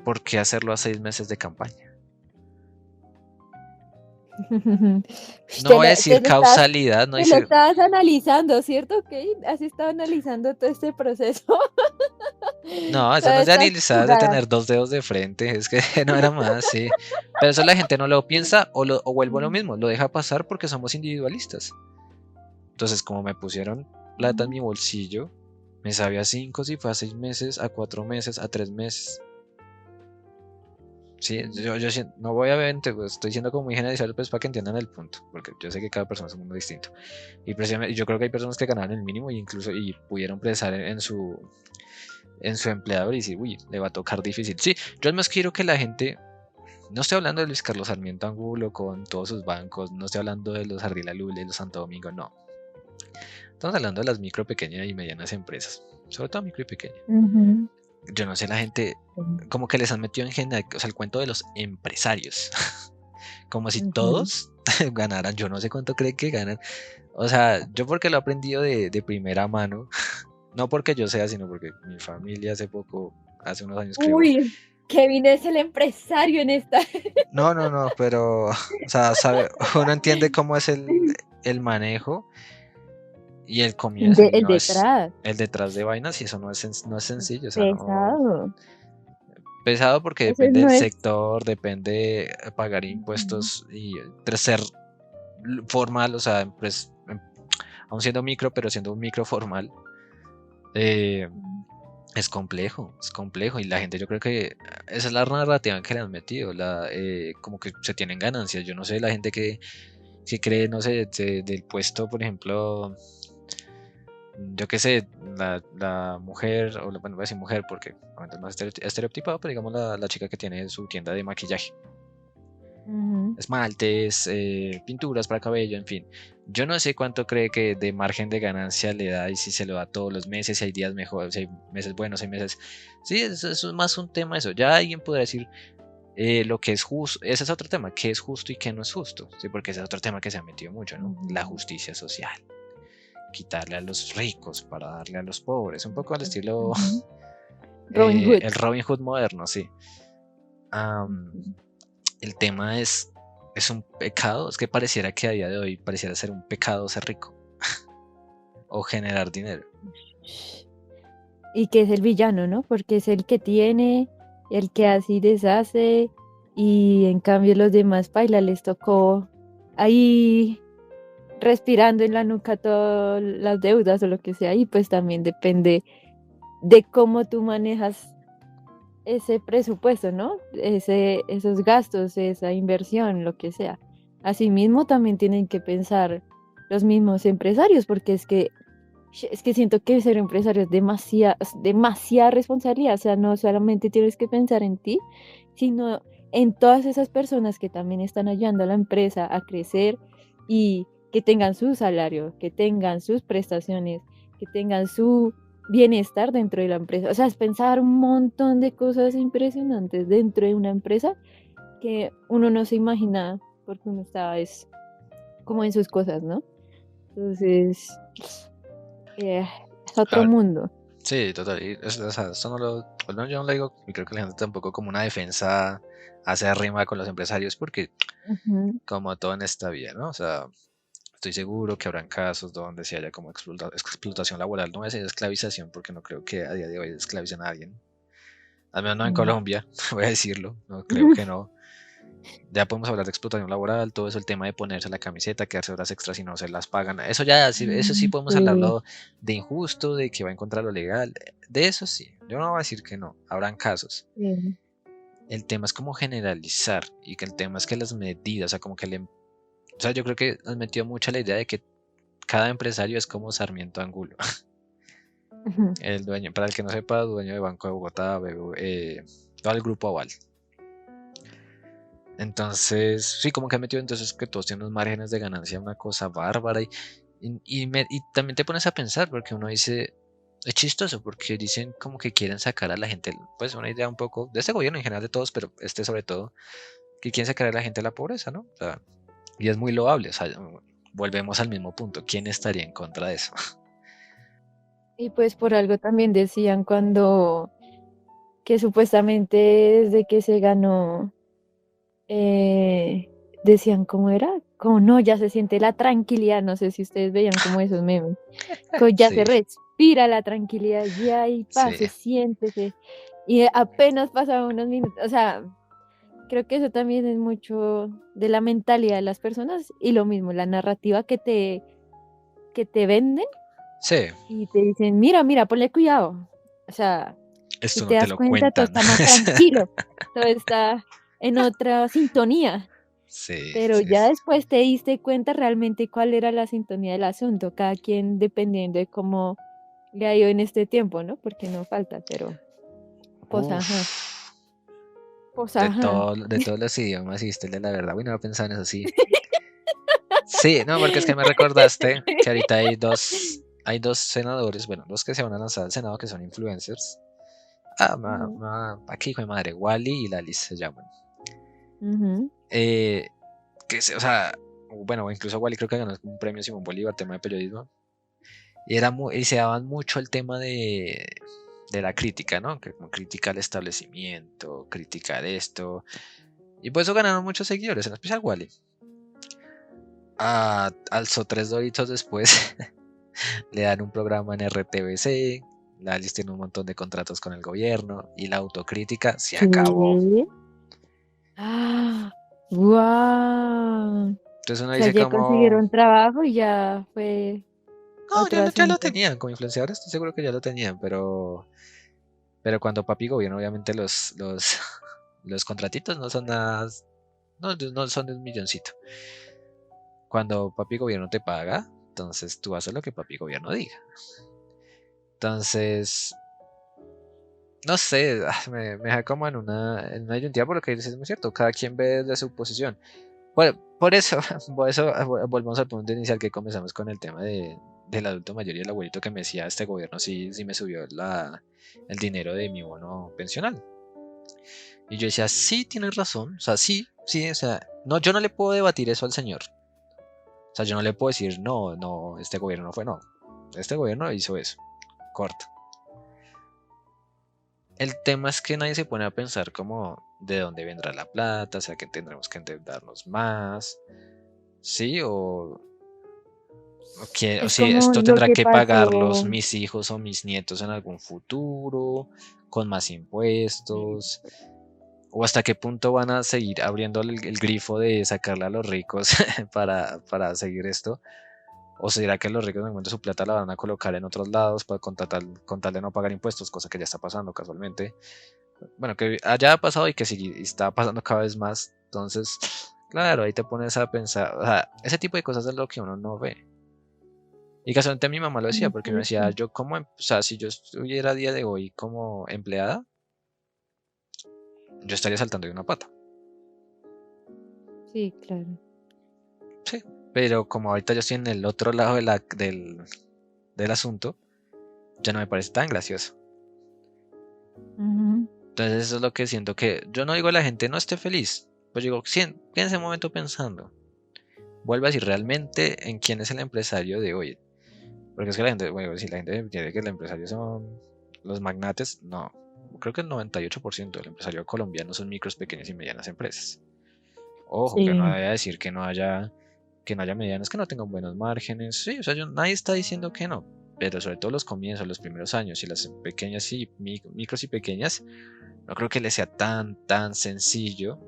Speaker 2: ¿Por qué hacerlo a 6 meses de campaña? No
Speaker 1: Te
Speaker 2: voy a
Speaker 1: lo,
Speaker 2: decir causalidad, no
Speaker 1: te lo
Speaker 2: decir,
Speaker 1: estabas analizando, ¿cierto, Kate? ¿Has estado analizando todo este proceso?
Speaker 2: no, eso no
Speaker 1: Todas
Speaker 2: es de
Speaker 1: estas
Speaker 2: analizar, de
Speaker 1: jugadas.
Speaker 2: tener dos dedos de frente, es que no era más, sí. Pero eso la gente no lo piensa o vuelvo a lo mismo, lo deja pasar porque somos individualistas. Entonces, como me pusieron plata en mi bolsillo, me sabía a 5 si fue a 6 meses, a 4 meses, a 3 meses. Sí, no voy a ver, pues, estoy siendo como muy generalizado pues para que entiendan el punto, porque yo sé que cada persona es un mundo distinto. Y precisamente, yo creo que hay personas que ganaron el mínimo y incluso y pudieron pensar en su empleador y decir, uy, le va a tocar difícil. Sí, yo además quiero que la gente, no estoy hablando de Luis Carlos Sarmiento Angulo con todos sus bancos, no estoy hablando de los Ardila Lule, de los Santo Domingo, no. Estamos hablando de las micro, pequeñas y medianas empresas, sobre todo micro y pequeña.
Speaker 1: Ujú.
Speaker 2: Yo no sé, la gente como que les han metido en general, o sea, el cuento de los empresarios, como si
Speaker 1: Ujú.
Speaker 2: todos ganaran, yo no sé cuánto creen que ganan. O sea, yo porque lo he aprendido de primera mano, no porque yo sea, sino porque mi familia hace unos años crió.
Speaker 1: Uy, Kevin es el empresario en esta.
Speaker 2: No, no, no, pero, o sea, uno entiende cómo es el manejo y el comienzo, y
Speaker 1: El
Speaker 2: no es
Speaker 1: detrás.
Speaker 2: el detrás de vainas, y eso no es sencillo, o sea, no.
Speaker 1: Pesado.
Speaker 2: Pesado porque
Speaker 1: Eso
Speaker 2: depende
Speaker 1: no
Speaker 2: del
Speaker 1: es.
Speaker 2: sector, depende pagar
Speaker 1: Ujú.
Speaker 2: impuestos y ser formal, o sea, pues, aún siendo micro, pero siendo un micro formal, eh, es complejo y la gente yo creo que esa es la narrativa que le han metido, como que se tienen ganancias, yo no sé, la gente que cree, no sé, del puesto, por ejemplo, yo qué sé, la mujer, o bueno, voy a decir mujer porque obviamente es más estereotipado, pero digamos la chica que tiene su tienda de maquillaje,
Speaker 1: Ujú.
Speaker 2: esmaltes, pinturas para cabello, en fin. Yo no sé cuánto cree que de margen de ganancia le da y si se lo da todos los meses, si hay días mejores, si hay meses buenos, si hay meses. Sí, eso es más un tema eso. Ya alguien podrá decir lo que es justo. Ese es otro tema, qué es justo y qué no es justo. Sí, porque ese es otro tema que se ha metido mucho, ¿no? La
Speaker 1: Ujú.
Speaker 2: justicia social. Quitarle a los ricos para darle a los pobres. Un poco al estilo
Speaker 1: Ujú. Robin Hood.
Speaker 2: el Robin Hood moderno, sí. Am,
Speaker 1: Ujú.
Speaker 2: el tema es un pecado, es que pareciera que a día de hoy pareciera ser un pecado ser rico o generar dinero.
Speaker 1: Y que es el villano, ¿no? Porque es el que tiene, el que así deshace, y en cambio los demás paila les tocó ahí respirando en la nuca todas las deudas o lo que sea, y pues también depende de cómo tú manejas ese presupuesto, ¿no? Esos gastos, esa inversión, lo que sea. Asimismo, también tienen que pensar los mismos empresarios, porque es que Es que siento que ser empresario es demasiada responsabilidad, o sea, no solamente tienes que pensar en ti, sino en todas esas personas que también están ayudando a la empresa a crecer y que tengan su salario, que tengan sus prestaciones, que tengan su bienestar dentro de la empresa. O sea, es pensar un montón de cosas impresionantes dentro de una empresa que uno no se imagina porque uno está es como en sus cosas, ¿no? Entonces, eh, es
Speaker 2: A
Speaker 1: otro
Speaker 2: ver,
Speaker 1: mundo.
Speaker 2: sí, total. O sea, esto no lo, pues no, yo no lo digo, y creo que la gente tampoco como una defensa acérrima con los empresarios, porque
Speaker 1: Ujú,
Speaker 2: como todo en esta vida, ¿no? O sea, estoy seguro que habrán casos donde se haya como explotación laboral, no voy a decir esclavización, porque no creo que a día de hoy esclavicen a alguien. Al menos no en
Speaker 1: no.
Speaker 2: Colombia, voy a decirlo, no creo que no. Ya podemos hablar de explotación laboral, todo eso, el tema de ponerse la camiseta, quedarse horas extras y no se las pagan. Eso ya, eso sí podemos
Speaker 1: Sí,
Speaker 2: hablarlo de injusto, de que va en contra de lo legal. De eso sí, yo no voy a decir que no, habrán casos.
Speaker 1: sí.
Speaker 2: El tema es como generalizar y que el tema es que las medidas, o sea, como que o sea, yo creo que nos metió mucha la idea de que cada empresario es como Sarmiento Angulo.
Speaker 1: Ujú.
Speaker 2: El dueño, para el que no sepa, dueño de Banco de Bogotá, todo el grupo Aval. Entonces, sí, como que ha metido entonces que todos tienen unos márgenes de ganancia, una cosa bárbara. Y también te pones a pensar, porque uno dice, es chistoso, porque dicen como que quieren sacar a la gente, pues una idea un poco de este gobierno en general de todos, pero este sobre todo, que quieren sacar a la gente de la pobreza, ¿no? O sea, y es muy loable, o sea, volvemos al mismo punto, ¿quién estaría en contra de eso?
Speaker 1: Y pues por algo también decían cuando que supuestamente desde que se ganó, eh, decían cómo era, como no, ya se siente la tranquilidad, no sé si ustedes veían como esos memes, como ya
Speaker 2: Sí,
Speaker 1: se respira la tranquilidad, ya hay
Speaker 2: sí.
Speaker 1: paz, se siéntese, y apenas pasaban unos minutos, o sea, creo que eso también es mucho de la mentalidad de las personas y lo mismo, la narrativa que te venden
Speaker 2: Sí,
Speaker 1: y te dicen, mira, mira, ponle cuidado. O sea, si
Speaker 2: esto
Speaker 1: te
Speaker 2: no te
Speaker 1: das
Speaker 2: lo
Speaker 1: cuenta, todo
Speaker 2: cuentan.
Speaker 1: está más tranquilo, todo está en otra sintonía.
Speaker 2: Sí,
Speaker 1: Pero
Speaker 2: sí,
Speaker 1: ya
Speaker 2: sí.
Speaker 1: después te diste cuenta realmente cuál era la sintonía del asunto, cada quien dependiendo de cómo le ha ido en este tiempo, ¿no? Porque no falta, pero pues ajá,
Speaker 2: Uf.
Speaker 1: pues ajá.
Speaker 2: De todos los idiomas y usted de la verdad, bueno, no pensaba en eso, sí. Sí, no, porque es que me recordaste que ahorita hay dos senadores, bueno, los que se van a lanzar al Senado que son influencers. Ah,
Speaker 1: Ujú,
Speaker 2: aquí hijo de madre, Wally y Lalis se llaman.
Speaker 1: ujú,
Speaker 2: Eh, o sea, bueno, incluso Wally creo que ganó un premio Simón Bolívar, tema de periodismo. Y se daban mucho el tema de la crítica, ¿no? Que como crítica al establecimiento, criticar esto. Y por eso ganaron muchos seguidores, en especial Wally. Alzó tres doritos después, le dan un programa en RTBC, la Alice tiene un montón de contratos con el gobierno y la autocrítica se acabó.
Speaker 1: ¿qué? ¡Ah! ¡Guau! O
Speaker 2: Entonces uno
Speaker 1: sea,
Speaker 2: dice
Speaker 1: ya
Speaker 2: como,
Speaker 1: consiguieron trabajo y ya fue
Speaker 2: no,
Speaker 1: otro
Speaker 2: ya lo
Speaker 1: asunto.
Speaker 2: tenían como influenciadores, estoy seguro que ya lo tenían, pero cuando papi gobierno, obviamente los contratitos no son nada, no son de un milloncito. Cuando papi gobierno te paga, entonces tú haces lo que papi gobierno diga. Entonces, no sé, me deja como en una disyuntiva por lo que dices, es muy cierto, cada quien ve desde su posición. Por eso, por eso volvemos al punto inicial que comenzamos con el tema del adulto mayor y el abuelito que me decía, este gobierno sí me subió el dinero de mi bono pensional. Y yo decía, sí, tienes razón, o sea, sí, o sea, no, yo no le puedo debatir eso al señor. O sea, yo no le puedo decir, no, este gobierno no fue, no. Este gobierno hizo eso, corto. El tema es que nadie se pone a pensar como de dónde vendrá la plata, o sea que tendremos que endeudarnos más, ¿sí? O
Speaker 1: Es
Speaker 2: si
Speaker 1: como
Speaker 2: esto
Speaker 1: lo
Speaker 2: tendrá
Speaker 1: que
Speaker 2: que pagarlos
Speaker 1: pasó.
Speaker 2: mis hijos o mis nietos en algún futuro, con más impuestos, o hasta qué punto van a seguir abriendo el grifo de sacarle a los ricos para seguir esto. ¿O será que los ricos en el momento su plata la van a colocar en otros lados para con tal de no pagar impuestos, cosa que ya está pasando casualmente? Bueno, que haya pasado y que sí está pasando cada vez más. Entonces, claro, ahí te pones a pensar, o sea, ese tipo de cosas es lo que uno no ve. Y casualmente mi mamá lo decía, porque me decía,
Speaker 1: Entiendo.
Speaker 2: yo como, o sea, si yo estuviera a día de hoy como empleada, yo estaría saltando de una pata.
Speaker 1: Sí, claro.
Speaker 2: Sí. Pero como ahorita yo estoy en el otro lado del asunto, ya no me parece tan gracioso.
Speaker 1: Ujú.
Speaker 2: Entonces eso es lo que siento que, yo no digo a la gente no esté feliz, pues digo, quédense un momento pensando, vuelva a decir realmente en quién es el empresario de hoy. Porque es que la gente, bueno, si la gente entiende que el empresario son los magnates, no. Creo que el 98% del empresario colombiano son micros, pequeñas y medianas empresas. Ojo, que no
Speaker 1: Sí.
Speaker 2: vaya a decir que no haya medianas que no tengan buenos márgenes. Sí, o sea, nadie está diciendo que no. Pero sobre todo los comienzos, los primeros años y las pequeñas y micros y pequeñas, no creo que les sea tan sencillo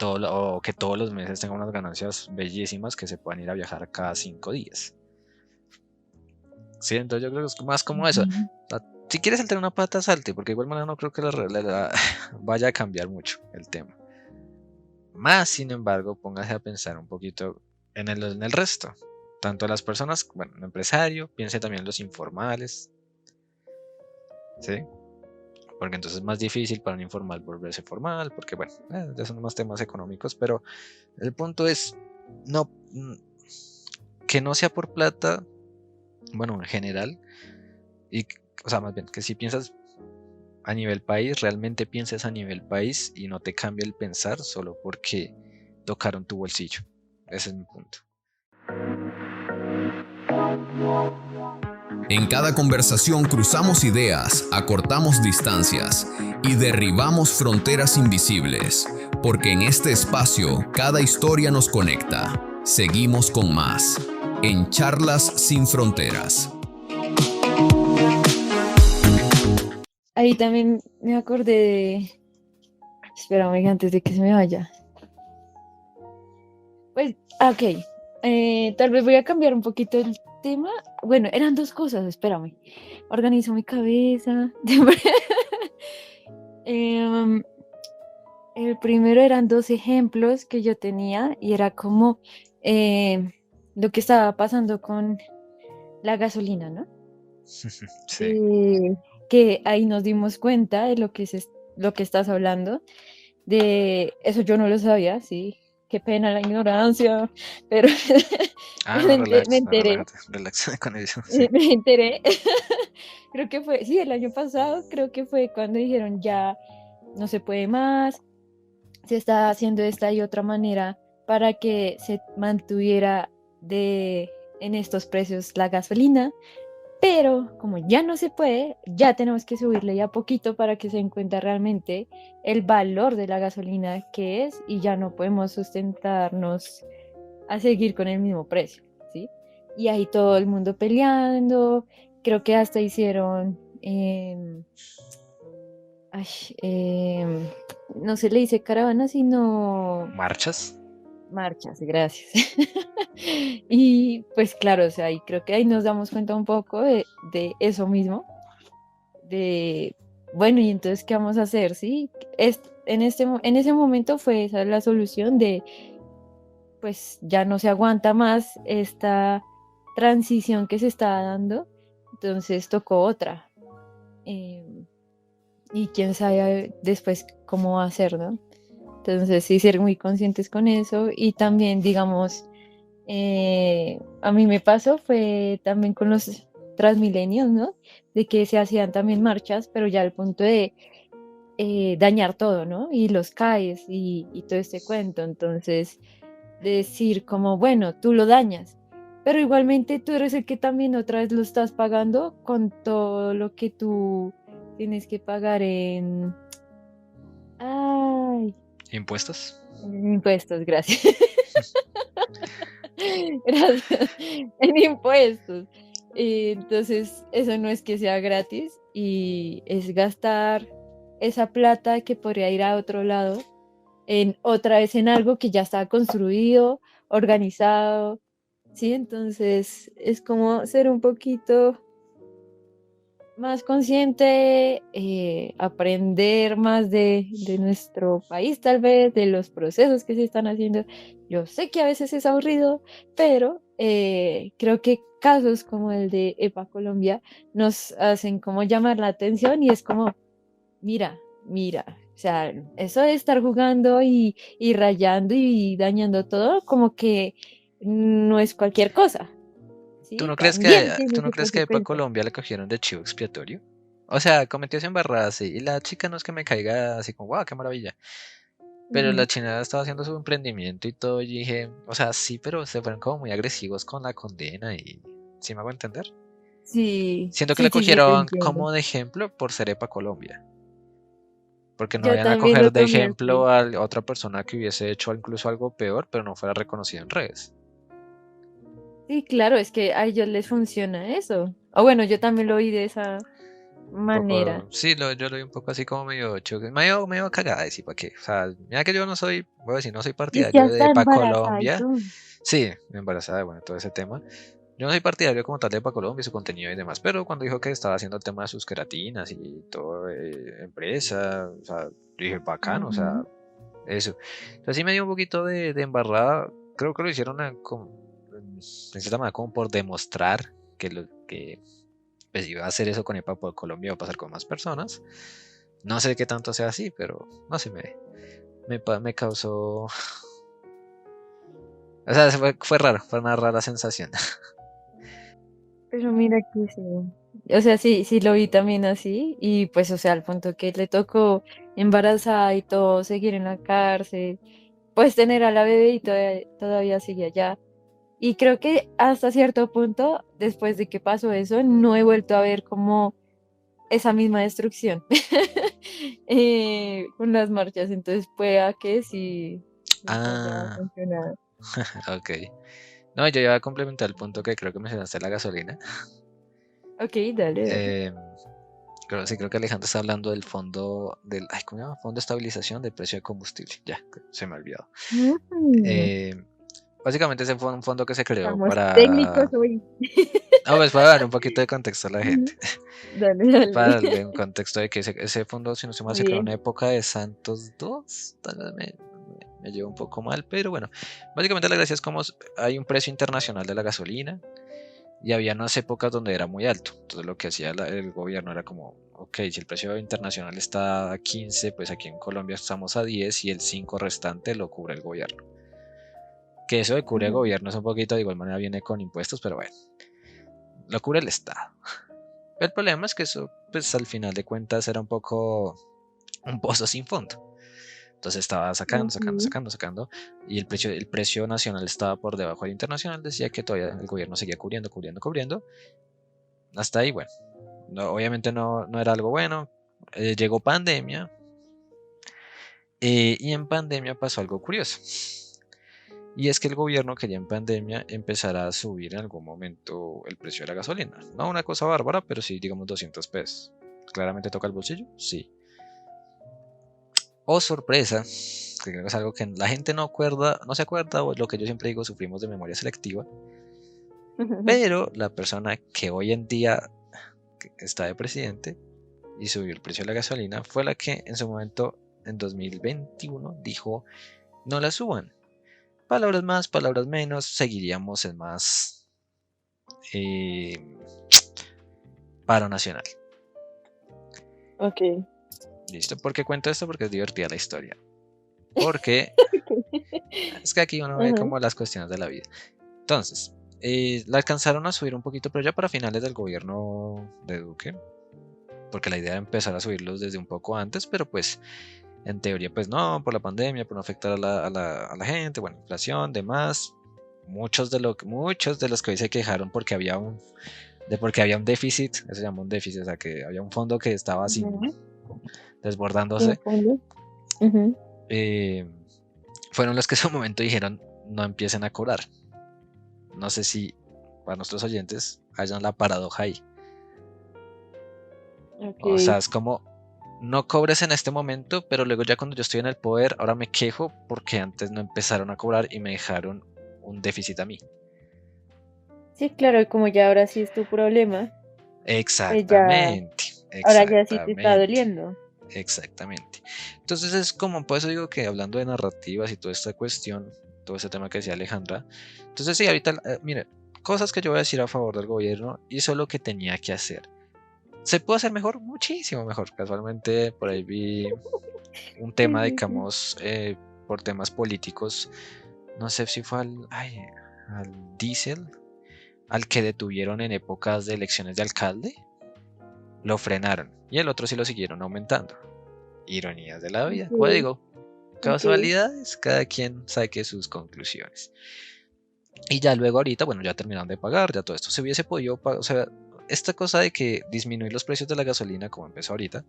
Speaker 2: o que todos los meses tengan unas ganancias bellísimas que se puedan ir a viajar cada 5 días. Sí, entonces yo creo que es más como eso.
Speaker 1: Ujú.
Speaker 2: O sea, si quieres saltar una pata, salte, porque de igual manera no creo que vaya a cambiar mucho el tema. Más, sin embargo, póngase a pensar un poquito en el resto. Tanto las personas, bueno, el empresario, piense también en los informales, ¿sí? Porque entonces es más difícil para un informal volverse formal, porque bueno, ya son más temas económicos, pero el punto es, no, que no sea por plata, bueno, en general, y, o sea, más bien, que si piensas a nivel país, realmente pienses a nivel país y no te cambie el pensar solo porque tocaron tu bolsillo. Ese es mi punto.
Speaker 3: En cada conversación cruzamos ideas, acortamos distancias y derribamos fronteras invisibles, porque en este espacio cada historia nos conecta. Seguimos con más, en Charlas sin Fronteras.
Speaker 1: Ahí también me acordé de... Espérame antes de que se me vaya. Pues, ok. Tal vez voy a cambiar un poquito el tema. Bueno, eran dos cosas, espérame. Organizo mi cabeza. Em, el primero eran dos ejemplos que yo tenía y era como lo que estaba pasando con la gasolina, ¿no?
Speaker 2: Sí.
Speaker 1: Eh, que ahí nos dimos cuenta de lo que estás hablando. De eso yo no lo sabía, sí. Qué pena la ignorancia, pero
Speaker 2: Ah, no,
Speaker 1: me
Speaker 2: relax, no,
Speaker 1: enteré,
Speaker 2: relájate, relax con eso, sí.
Speaker 1: me enteré. Creo que fue, sí, el año pasado, creo que fue cuando dijeron ya no se puede más, se está haciendo esta y otra manera para que se mantuviera en estos precios la gasolina, pero como ya no se puede, ya tenemos que subirle ya poquito para que se encuentre realmente el valor de la gasolina que es y ya no podemos sustentarnos a seguir con el mismo precio, ¿sí? Y ahí todo el mundo peleando, creo que hasta hicieron, ay, no se le dice caravana, sino
Speaker 2: ¿Marchas?
Speaker 1: marchas, gracias. Y pues claro, o sea, y creo que ahí nos damos cuenta un poco de eso mismo, de, bueno, y entonces, ¿qué vamos a hacer? ¿Sí? En ese momento fue esa la solución de, pues ya no se aguanta más esta transición que se está dando, entonces tocó otra. em, y quién sabe después cómo va a ser, ¿no? Entonces sí ser muy conscientes con eso y también, digamos, a mí me pasó fue también con los Transmilenios, ¿no? De que se hacían también marchas, pero ya al punto de dañar todo, ¿no? Y los CAEs y todo este cuento. Entonces, decir como, bueno, tú lo dañas, pero igualmente tú eres el que también otra vez lo estás pagando con todo lo que tú tienes que pagar Ay,
Speaker 2: ¿Impuestos?
Speaker 1: en impuestos, gracias. Gracias. En impuestos. Entonces, eso no es que sea gratis y es gastar esa plata que podría ir a otro lado, en otra vez en algo que ya está construido, organizado, ¿sí? Entonces, es como ser un poquito más consciente, aprender más de nuestro país, tal vez, de los procesos que se están haciendo. Yo sé que a veces es aburrido, pero creo que casos como el de EPA Colombia nos hacen como llamar la atención y es como, mira, mira, o sea, eso de estar jugando y rayando y dañando todo, como que no es cualquier cosa,
Speaker 2: ¿Tú
Speaker 1: ¿sí?
Speaker 2: no crees
Speaker 1: También
Speaker 2: tú
Speaker 1: tiene
Speaker 2: no
Speaker 1: su
Speaker 2: crees que para
Speaker 1: consecuencia.
Speaker 2: Colombia le cogieron de chivo expiatorio? O sea, cometió esa embarrada así, y la chica no es que me caiga así como, wow, qué maravilla. Pero la
Speaker 1: Ujú.
Speaker 2: china estaba haciendo su emprendimiento y todo, y dije, o sea, sí, pero se fueron como muy agresivos con la condena y, ¿sí me hago entender?
Speaker 1: Sí,
Speaker 2: Siento que
Speaker 1: sí,
Speaker 2: la
Speaker 1: sí, sí, te
Speaker 2: cogieron
Speaker 1: entiendo.
Speaker 2: como de ejemplo por ser EPA Colombia, porque no
Speaker 1: Yo
Speaker 2: vayan a
Speaker 1: también lo
Speaker 2: coger de
Speaker 1: tomé así.
Speaker 2: ejemplo a otra persona que hubiese hecho incluso algo peor, pero no fuera reconocida en redes.
Speaker 1: Sí, claro, es que a ellos les funciona eso. O bueno, yo también lo vi de esa
Speaker 2: Un poco,
Speaker 1: manera.
Speaker 2: sí, yo lo vi un poco así como medio choque, medio cagada, decir para qué. O sea, mira que yo no soy, voy a decir, no soy
Speaker 1: Y es que
Speaker 2: partidario de
Speaker 1: hasta
Speaker 2: EPA
Speaker 1: embarazada y
Speaker 2: Colombia.
Speaker 1: todo.
Speaker 2: Sí, embarazada, bueno, todo ese tema. Yo no soy partidario como tal de EPA Colombia y su contenido y demás, pero cuando dijo que estaba haciendo el tema de sus queratinas y todo, empresa, o sea, dije, bacano, o sea,
Speaker 1: Ujú.
Speaker 2: eso. Entonces sí me dio un poquito de embarrada, creo que lo hicieron en cierta manera como por demostrar que pues iba a hacer eso con EPA por Colombia, iba a pasar con más personas. No sé qué tanto sea así, pero no sé, me causó... O sea, fue raro, fue una rara sensación.
Speaker 1: Pero mira que sí. O sea, sí, sí lo vi también así. Y pues, o sea, al punto que le tocó embarazada y todo, seguir en la cárcel, pues tener a la bebé y todavía sigue allá. Y creo que hasta cierto punto, después de que pasó eso, no he vuelto a ver como esa misma destrucción con las marchas. Entonces, pueda que sí, sí haya
Speaker 2: Ah,
Speaker 1: funcionado.
Speaker 2: ok. No, yo iba a complementar el punto que creo que mencionaste la gasolina.
Speaker 1: Ok, dale, dale.
Speaker 2: Eh, sí, creo que Alejandro está hablando del fondo ay, ¿cómo se llama? Fondo de estabilización del precio de combustible. Ya, se me ha olvidado.
Speaker 1: Mm,
Speaker 2: Eh, Básicamente ese fue un fondo que se creó
Speaker 1: estamos técnicos
Speaker 2: para...
Speaker 1: hoy.
Speaker 2: Ah, pues para dar un poquito de contexto a la gente.
Speaker 1: Ujú. Dale, dale.
Speaker 2: Para darle un contexto de que ese fondo, si no se mal, se creó en
Speaker 1: Bien.
Speaker 2: la época de Santos II. Tal vez me llevo un poco mal, pero bueno. Básicamente la gracia es como hay un precio internacional de la gasolina y había unas épocas donde era muy alto. Entonces lo que hacía el gobierno era como, ok, si el precio internacional está a 15, pues aquí en Colombia estamos a 10 y el 5 restante lo cubre el gobierno. Que eso de cubre el
Speaker 1: Ujú.
Speaker 2: gobierno es un poquito, de igual manera viene con impuestos, pero bueno, lo cubre el Estado. El problema es que eso, pues al final de cuentas era un poco un pozo sin fondo. Entonces estaba sacando, sacando,
Speaker 1: Ujú.
Speaker 2: sacando, sacando, y el precio nacional estaba por debajo del internacional, decía que todavía el gobierno seguía cubriendo, cubriendo, cubriendo. Hasta ahí, bueno, obviamente no era algo bueno. Llegó pandemia, y en pandemia pasó algo curioso. Y es que el gobierno quería en pandemia empezar a subir en algún momento el precio de la gasolina. No una cosa bárbara, pero sí, digamos 200 pesos. ¿Claramente toca el bolsillo? Sí. Oh, sorpresa, que creo que es algo que la gente no se acuerda, o lo que yo siempre digo, sufrimos de memoria selectiva, pero la persona que hoy en día está de presidente y subió el precio de la gasolina fue la que en su momento, en 2021, dijo, no la suban. Palabras más, palabras menos, seguiríamos en más eh, paro nacional.
Speaker 1: Ok.
Speaker 2: ¿Listo? ¿Por qué cuento esto? Porque es divertida la historia. Porque es que aquí uno ve
Speaker 1: Ajá.
Speaker 2: como las cuestiones de la vida. Entonces, la alcanzaron a subir un poquito, pero ya para finales del gobierno de Duque, porque la idea era empezar a subirlos desde un poco antes, pero pues en teoría pues no, por la pandemia, por no afectar a la gente, bueno, inflación, demás. Muchos de los que hoy se quejaron porque había un déficit, eso se llama un déficit, o sea que había un fondo que estaba sin
Speaker 1: Ujú. Sin
Speaker 2: desbordándose,
Speaker 1: fondo. Ujú.
Speaker 2: eh, fueron los que en su momento dijeron no empiecen a cobrar. No sé si para nuestros oyentes hayan la paradoja ahí. O sea,
Speaker 1: Ok.
Speaker 2: es como, no cobres en este momento, pero luego ya cuando yo estoy en el poder, ahora me quejo porque antes no empezaron a cobrar y me dejaron un déficit a mí.
Speaker 1: Sí, claro, y como ya ahora sí es tu problema, pues ya,
Speaker 2: Exactamente,
Speaker 1: ahora ya sí te está
Speaker 2: exactamente,
Speaker 1: doliendo.
Speaker 2: exactamente. Entonces es como, por eso digo que hablando de narrativas y toda esta cuestión, todo este tema que decía Alejandra, entonces sí, ahorita, mire, cosas que yo voy a decir a favor del gobierno, hizo lo que tenía que hacer. ¿Se puede hacer mejor? Muchísimo mejor. Casualmente por ahí vi un tema, digamos, por temas políticos, no sé si fue al Diesel, al que detuvieron en épocas de elecciones de alcalde, lo frenaron y el otro sí lo siguieron aumentando. Ironías de la vida, como
Speaker 1: Ok,
Speaker 2: digo,
Speaker 1: ok.
Speaker 2: casualidades, cada quien saque sus conclusiones. Y ya luego ahorita, bueno, ya terminaron de pagar, ya todo esto se hubiese podido pagar, o sea, esta cosa de que disminuir los precios de la gasolina, como empezó ahorita,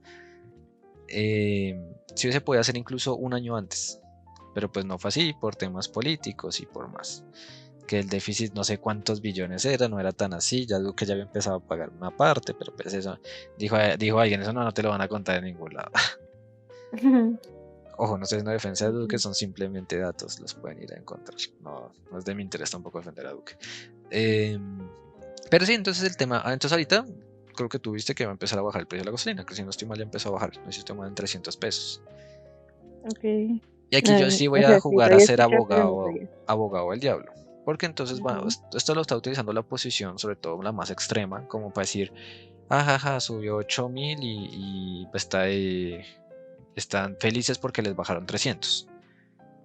Speaker 2: se hubiese podido hacer incluso un año antes, pero pues no fue así por temas políticos y por más. Que el déficit no sé cuántos billones era, no era tan así, ya Duque ya había empezado a pagar una parte, pero pues eso, dijo alguien, eso no te lo van a contar en ningún lado. Ojo, no estoy haciendo defensa de Duque, son simplemente datos, los pueden ir a encontrar. No, no es de mi interés tampoco defender a Duque. Pero sí, entonces el tema, entonces ahorita creo que tuviste que va a empezar a bajar el precio de la gasolina, que si no estoy mal ya empezó a bajar, no sé si estoy mal en 300 pesos.
Speaker 1: Ok.
Speaker 2: Y aquí yo
Speaker 1: Ay,
Speaker 2: sí voy
Speaker 1: o
Speaker 2: a
Speaker 1: sea, sí, lo
Speaker 2: jugar a
Speaker 1: había
Speaker 2: ser
Speaker 1: escuchado, pero no sabía.
Speaker 2: abogado del diablo. Porque entonces
Speaker 1: Ujú.
Speaker 2: esto lo está utilizando la oposición, sobre todo la más extrema, como para decir, ajaja, subió 8.000 y pues están felices porque les bajaron 300.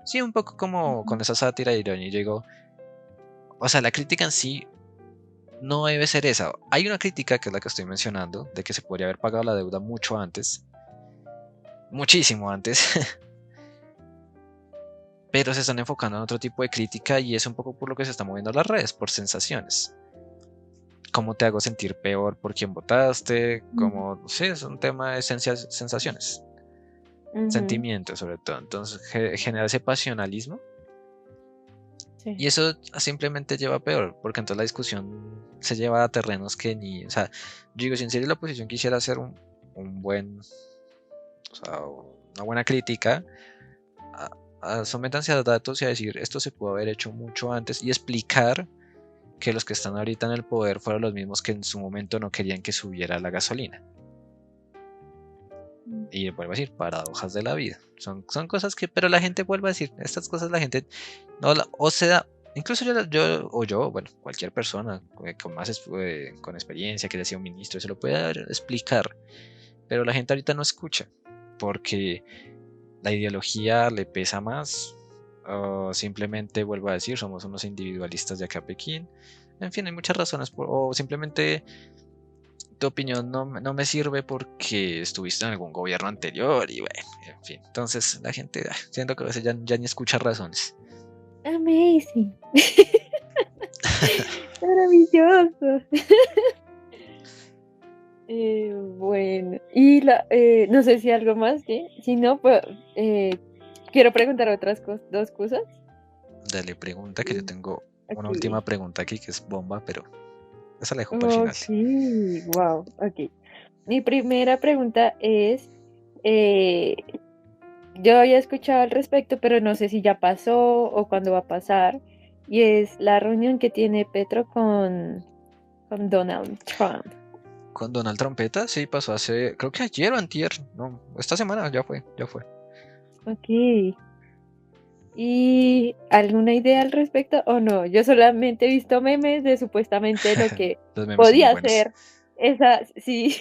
Speaker 2: Sí, un poco como con esa sátira de ironía. Y yo digo, o sea, la crítica en sí no debe ser esa. Hay una crítica que es la que estoy mencionando, de que se podría haber pagado la deuda mucho antes, muchísimo antes, pero se están enfocando en otro tipo de crítica y es un poco por lo que se están moviendo las redes, por sensaciones. ¿Cómo te hago sentir peor por quién votaste? Como, sí, es un tema de sensaciones,
Speaker 1: Ujú,
Speaker 2: sentimientos sobre todo. Entonces genera ese pasionalismo
Speaker 1: sí.
Speaker 2: y eso simplemente lleva a peor, porque entonces la discusión se lleva a terrenos que ni, o sea, yo digo, si en serio la oposición quisiera hacer un buen, o sea, una buena crítica, sométanse a datos y a decir esto se pudo haber hecho mucho antes y explicar que los que están ahorita en el poder fueron los mismos que en su momento no querían que subiera la gasolina. Y vuelvo a decir, paradojas de la vida. Son cosas que, pero la gente vuelve a decir, estas cosas la gente no o se da, incluso yo, bueno, cualquier persona con más con experiencia que haya sido un ministro, se lo puede explicar, pero la gente ahorita no escucha, porque la ideología le pesa más, o simplemente vuelvo a decir, somos unos individualistas de acá a Pekín. En fin, hay muchas razones, o simplemente tu opinión no me sirve porque estuviste en algún gobierno anterior y bueno, en fin. Entonces la gente, siento que a veces ya ni escucha razones.
Speaker 1: Amazing. Maravilloso. Bueno, y no sé si algo más, ¿sí? Si no, pues quiero preguntar dos cosas.
Speaker 2: Dale, pregunta que yo
Speaker 1: Mm,
Speaker 2: tengo una última
Speaker 1: Ok,
Speaker 2: pregunta aquí que es bomba, pero esa la dejo para el final.
Speaker 1: ok, wow, ok. Mi primera pregunta es, eh, yo había escuchado al respecto, pero no sé si ya pasó o cuándo va a pasar, y es la reunión que tiene Petro con Donald Trump.
Speaker 2: Con Donald Trompeta, sí, pasó hace, creo que ayer o antier, no, esta semana ya fue.
Speaker 1: Ok. ¿Y alguna idea al respecto o no? Yo solamente he visto memes de supuestamente lo que
Speaker 2: Los memes son muy
Speaker 1: podía
Speaker 2: buenos.
Speaker 1: hacer esa, sí,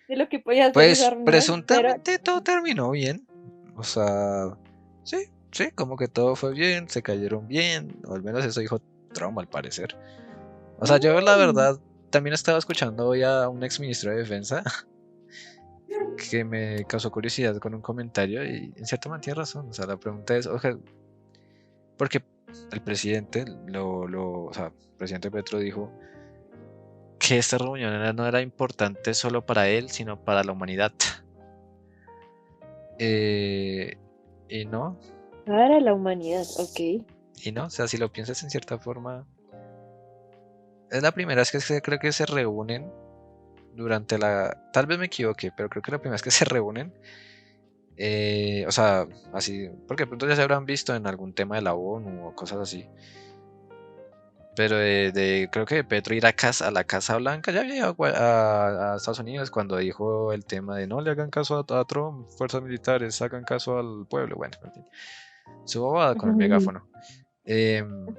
Speaker 1: de lo que podía hacer esa
Speaker 2: Pues
Speaker 1: reunión, pero
Speaker 2: presuntamente todo terminó bien. O sea, sí, sí, como que todo fue bien, se cayeron bien, o al menos eso dijo Trump al parecer. O sea, yo la
Speaker 1: mm,
Speaker 2: verdad también estaba escuchando hoy a un ex ministro de defensa que me causó curiosidad con un comentario y en cierta manera tiene razón. O sea, la pregunta es, oje, porque el presidente, o sea, el presidente Petro dijo que esta reunión no era importante solo para él, sino para la humanidad. Eh, y no,
Speaker 1: para la humanidad, ok.
Speaker 2: y no, o sea, si lo piensas en cierta forma, es la primera vez que creo que se reúnen durante tal vez me equivoque, pero creo que la primera vez que se reúnen, o sea, así, porque de pronto ya se habrán visto en algún tema de la ONU o cosas así, pero creo que de Petro ir a la Casa Blanca, ya había ido a Estados Unidos cuando dijo el tema de no le hagan caso a Trump, fuerzas militares, hagan caso al pueblo, bueno, en fin, su bobada con el megáfono. Em,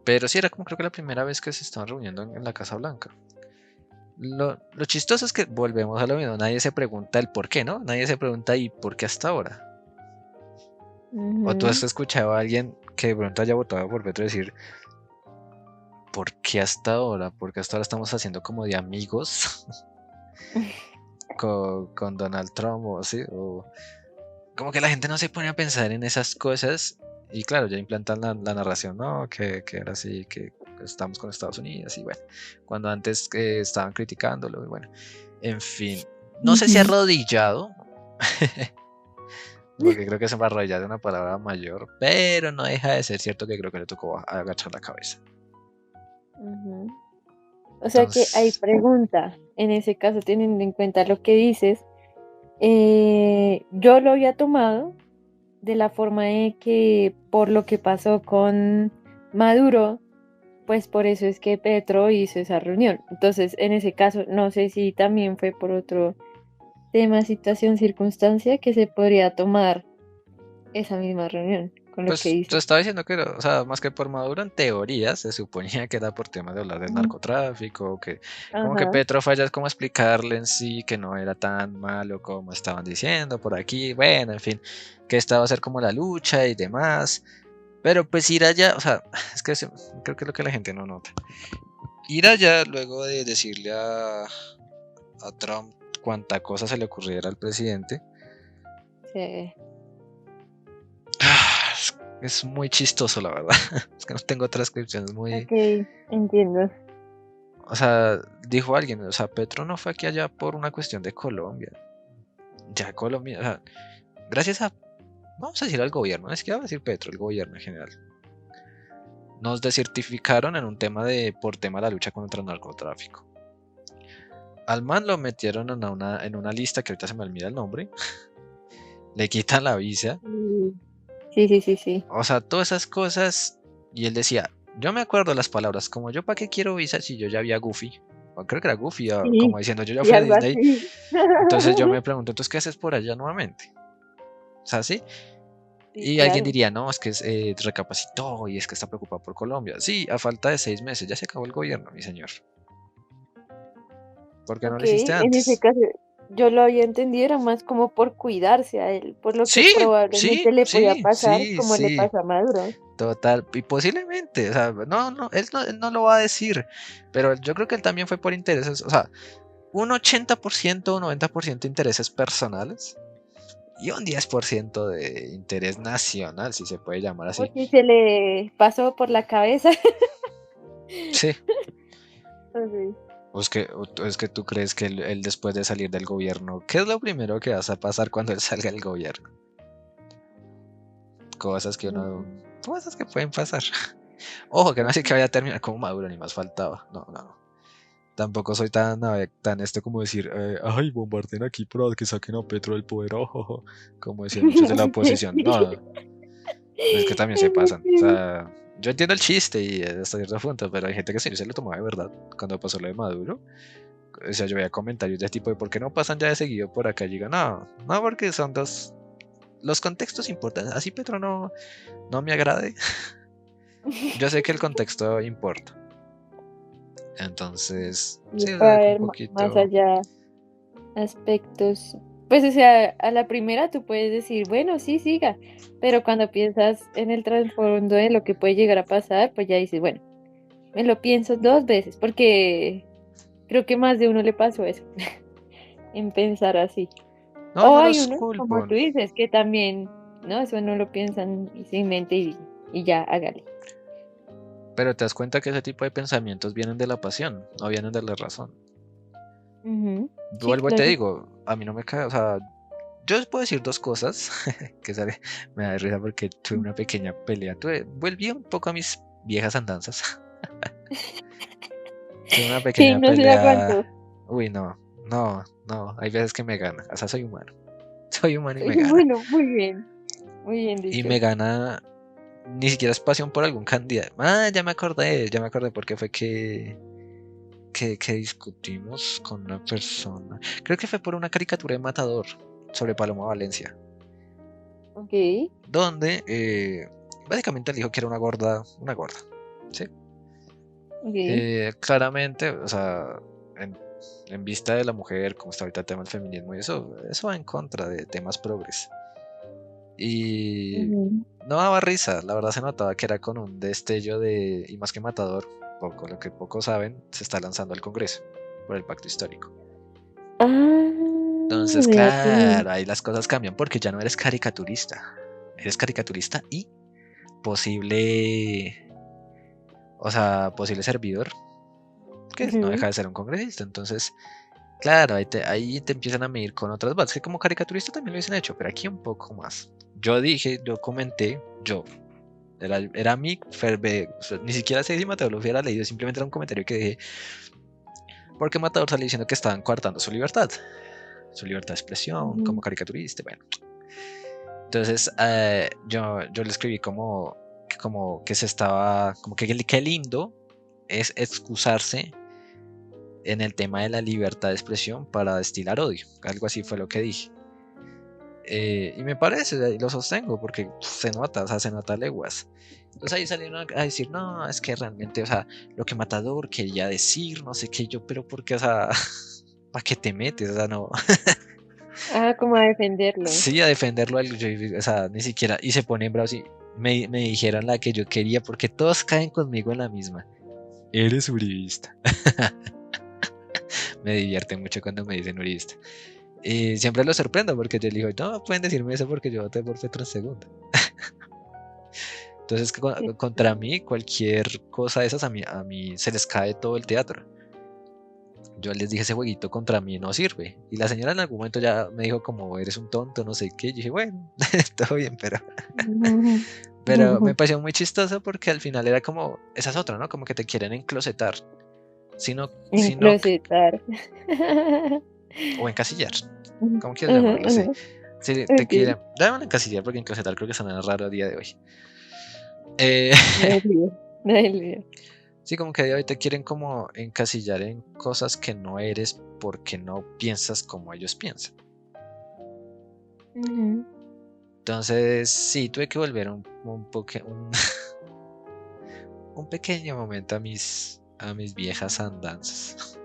Speaker 2: Pero sí era como creo que la primera vez que se estaban reuniendo en la Casa Blanca. Lo chistoso es que volvemos a lo mismo, nadie se pregunta el por qué, ¿no? Nadie se pregunta ¿y por qué hasta ahora? O tú has escuchado a alguien que de pronto haya votado por Petro decir ¿por qué hasta ahora? Porque hasta ahora estamos haciendo como de amigos con Donald Trump o así, o como que la gente no se pone a pensar en esas cosas y claro, ya implantan la narración, ¿no? Que ahora sí, que estamos con Estados Unidos y bueno, cuando antes estaban criticándolo y bueno, en fin, no sé si arrodillado, porque creo que se me arrodillar es una palabra mayor, pero no deja de ser cierto que creo que le tocó agachar la cabeza.
Speaker 1: O sea que hay pregunta, en ese caso teniendo en cuenta lo que dices, yo lo había tomado de la forma de que por lo que pasó con Maduro, pues por eso es que Petro hizo esa reunión. Entonces, en ese caso, no sé si también fue por otro tema, situación, circunstancia que se podría tomar esa misma reunión con lo que
Speaker 2: Pues
Speaker 1: hizo.
Speaker 2: te estaba diciendo que, o sea, más que por Maduro, en teoría se suponía que era por tema de hablar del narcotráfico, que como que
Speaker 1: Ajá.
Speaker 2: Petro fue allá como explicarle en sí que no era tan malo como estaban diciendo por aquí, bueno, en fin, que esta va a ser como la lucha y demás. Pero pues ir allá, o sea, es que creo que es lo que la gente no nota. Ir allá luego de decirle a Trump cuánta cosa se le ocurriera al presidente.
Speaker 1: Sí.
Speaker 2: Es muy chistoso, la verdad. Es que no tengo transcripciones muy...
Speaker 1: Ok, entiendo.
Speaker 2: O sea, dijo alguien, o sea, Petro no fue aquí allá por una cuestión de Colombia. Ya Colombia, o sea, gracias a, vamos a decir al gobierno, es que vamos a decir Petro, el gobierno en general. Nos desertificaron en un tema por tema de la lucha contra el narcotráfico. Al man lo metieron en una lista que ahorita se me olvida el nombre. Le quitan la visa.
Speaker 1: Sí.
Speaker 2: O sea, todas esas cosas. Y él decía, yo me acuerdo las palabras, como yo para qué quiero visa si yo ya vi a Goofy. O creo que era Goofy, como
Speaker 1: Sí,
Speaker 2: diciendo yo ya
Speaker 1: y
Speaker 2: fui a
Speaker 1: algo
Speaker 2: Disney.
Speaker 1: así.
Speaker 2: Entonces yo me pregunto, entonces, ¿qué haces por allá nuevamente? O sea, sí.
Speaker 1: Sí,
Speaker 2: Y alguien
Speaker 1: claro.
Speaker 2: diría, no, es que recapacitó y es que está preocupado por Colombia. Sí, a falta de 6 meses, ya se acabó el gobierno, mi señor. ¿Por qué no
Speaker 1: Ok,
Speaker 2: lo hiciste
Speaker 1: en ese
Speaker 2: antes?
Speaker 1: caso yo lo había entendido, era más como por cuidarse a él, por lo que
Speaker 2: Sí,
Speaker 1: probablemente
Speaker 2: sí,
Speaker 1: le podía
Speaker 2: sí,
Speaker 1: pasar,
Speaker 2: sí,
Speaker 1: como le
Speaker 2: sí.
Speaker 1: pasa a Maduro.
Speaker 2: Total, y posiblemente, o sea, no, él no lo va a decir, pero yo creo que él también fue por intereses, o sea, un 80% o 90% intereses personales y un 10% de interés nacional, si se puede llamar
Speaker 1: O
Speaker 2: así.
Speaker 1: si se le pasó por la cabeza.
Speaker 2: Sí,
Speaker 1: Ok.
Speaker 2: o es que tú crees que él después de salir del gobierno, ¿qué es lo primero que vas a pasar cuando él salga del gobierno? Cosas que uno, cosas que pueden pasar. Ojo, que no sé que vaya a terminar como Maduro, ni más faltaba. No. Tampoco soy tan como decir, ay, bombarden aquí para que saquen a Petro del poder, ojo, como decían muchos de la oposición. No, es que también se pasan. O sea, yo entiendo el chiste y hasta cierto punto, pero hay gente que sí se lo tomaba de verdad. Cuando pasó lo de Maduro, o sea, yo veía comentarios de tipo de por qué no pasan ya de seguido por acá. Y digo, no, porque son los contextos importantes. Así Petro no me agrade. Yo sé que el contexto importa. Entonces,
Speaker 1: Y
Speaker 2: sí, o
Speaker 1: para
Speaker 2: sea, un
Speaker 1: ver más
Speaker 2: poquito.
Speaker 1: allá aspectos. Pues, o sea, a la primera tú puedes decir, bueno, sí, siga, pero cuando piensas en el trasfondo de lo que puede llegar a pasar, pues ya dices, bueno, me lo pienso dos veces, porque creo que más de uno le pasó eso, en pensar así.
Speaker 2: No,
Speaker 1: O
Speaker 2: no
Speaker 1: hay
Speaker 2: los
Speaker 1: unos, como
Speaker 2: culpo.
Speaker 1: tú dices, que también, ¿no? Eso no lo piensan sin mente y ya, hágale.
Speaker 2: Pero te das cuenta que ese tipo de pensamientos vienen de la pasión, no vienen de la razón.
Speaker 1: Ujú. Sí,
Speaker 2: Vuelvo y te
Speaker 1: claro.
Speaker 2: digo, a mí no me cae, o sea, yo les puedo decir dos cosas, me da risa porque tuve una pequeña pelea, volví un poco a mis viejas andanzas, tuve una
Speaker 1: Sí,
Speaker 2: pequeña
Speaker 1: no se aguantó.
Speaker 2: pelea, uy, no, hay veces que me gana, o sea, soy humano y me gana,
Speaker 1: Bueno, muy bien
Speaker 2: y
Speaker 1: dicho.
Speaker 2: me gana, ni siquiera es pasión por algún candidato, ya me acordé porque fue que discutimos con una persona. Creo que fue por una caricatura de Matador sobre Paloma Valencia.
Speaker 1: Ok.
Speaker 2: Donde básicamente él dijo que era una gorda. Una gorda. Sí.
Speaker 1: Ok.
Speaker 2: Claramente, o sea, en vista de la mujer, como está ahorita el tema del feminismo y eso va en contra de temas progres. Y
Speaker 1: Ujú.
Speaker 2: no daba risa, la verdad se notaba que era con un destello de, y más que matador, poco, lo que pocos saben, se está lanzando al Congreso por el pacto histórico.
Speaker 1: Ah,
Speaker 2: Entonces,
Speaker 1: vea pues.
Speaker 2: claro, ahí las cosas cambian porque ya no eres caricaturista. Eres caricaturista y posible, o sea, posible servidor, que no
Speaker 1: Ujú.
Speaker 2: deja de ser un congresista. Entonces, claro, ahí te empiezan a medir con otras bases, que como caricaturista también lo hubiesen hecho, pero aquí un poco más. Yo comenté, era mi ferve, o sea, ni siquiera sé si Matador lo hubiera leído, simplemente era un comentario que dije, porque Matador sale diciendo que estaban coartando su libertad de expresión como
Speaker 1: Ujú.
Speaker 2: caricaturista, bueno. Entonces yo le escribí como que se estaba, como que qué lindo es excusarse en el tema de la libertad de expresión para destilar odio. Algo así fue lo que dije. Y me parece, y lo sostengo, porque se nota, o sea, se nota leguas. Entonces ahí salieron a decir, no, es que realmente, o sea, lo que Matador quería decir, no sé qué, yo, pero ¿por qué, o sea, para qué te metes? O sea, no.
Speaker 1: Ah, como a defenderlo.
Speaker 2: Sí, a defenderlo, o sea, ni siquiera, y se pone en brazos y me dijeron la que yo quería, porque todos caen conmigo en la misma. Eres uribista. Me divierte mucho cuando me dicen uribista. Y siempre lo sorprendo porque yo le digo, no, pueden decirme eso porque yo voté por Petro en segunda. Entonces, contra mí, cualquier cosa de esas, a mí se les cae todo el teatro. Yo les dije, ese jueguito contra mí no sirve. Y la señora en algún momento ya me dijo como, eres un tonto, no sé qué. Y dije, bueno, todo bien,
Speaker 1: Ujú.
Speaker 2: pero me pareció muy chistoso porque al final era como, esa es otra, ¿no? Como que te quieren enclosetar. Sino,
Speaker 1: Enclosetar.
Speaker 2: o encasillar.
Speaker 1: Ujú.
Speaker 2: ¿Cómo quieres
Speaker 1: Ajá,
Speaker 2: llamarlo? Sí.
Speaker 1: ajá.
Speaker 2: Si te
Speaker 1: Ok.
Speaker 2: quieren, llámalo encasillar porque enclosetar creo que suena raro a día de hoy. Eh,
Speaker 1: Nadie lío. Nadie lío.
Speaker 2: sí, como que a día de hoy te quieren como encasillar en cosas que no eres porque no piensas como ellos piensan.
Speaker 1: Ujú.
Speaker 2: Entonces, sí, tuve que volver un pequeño momento a mis viejas andanzas.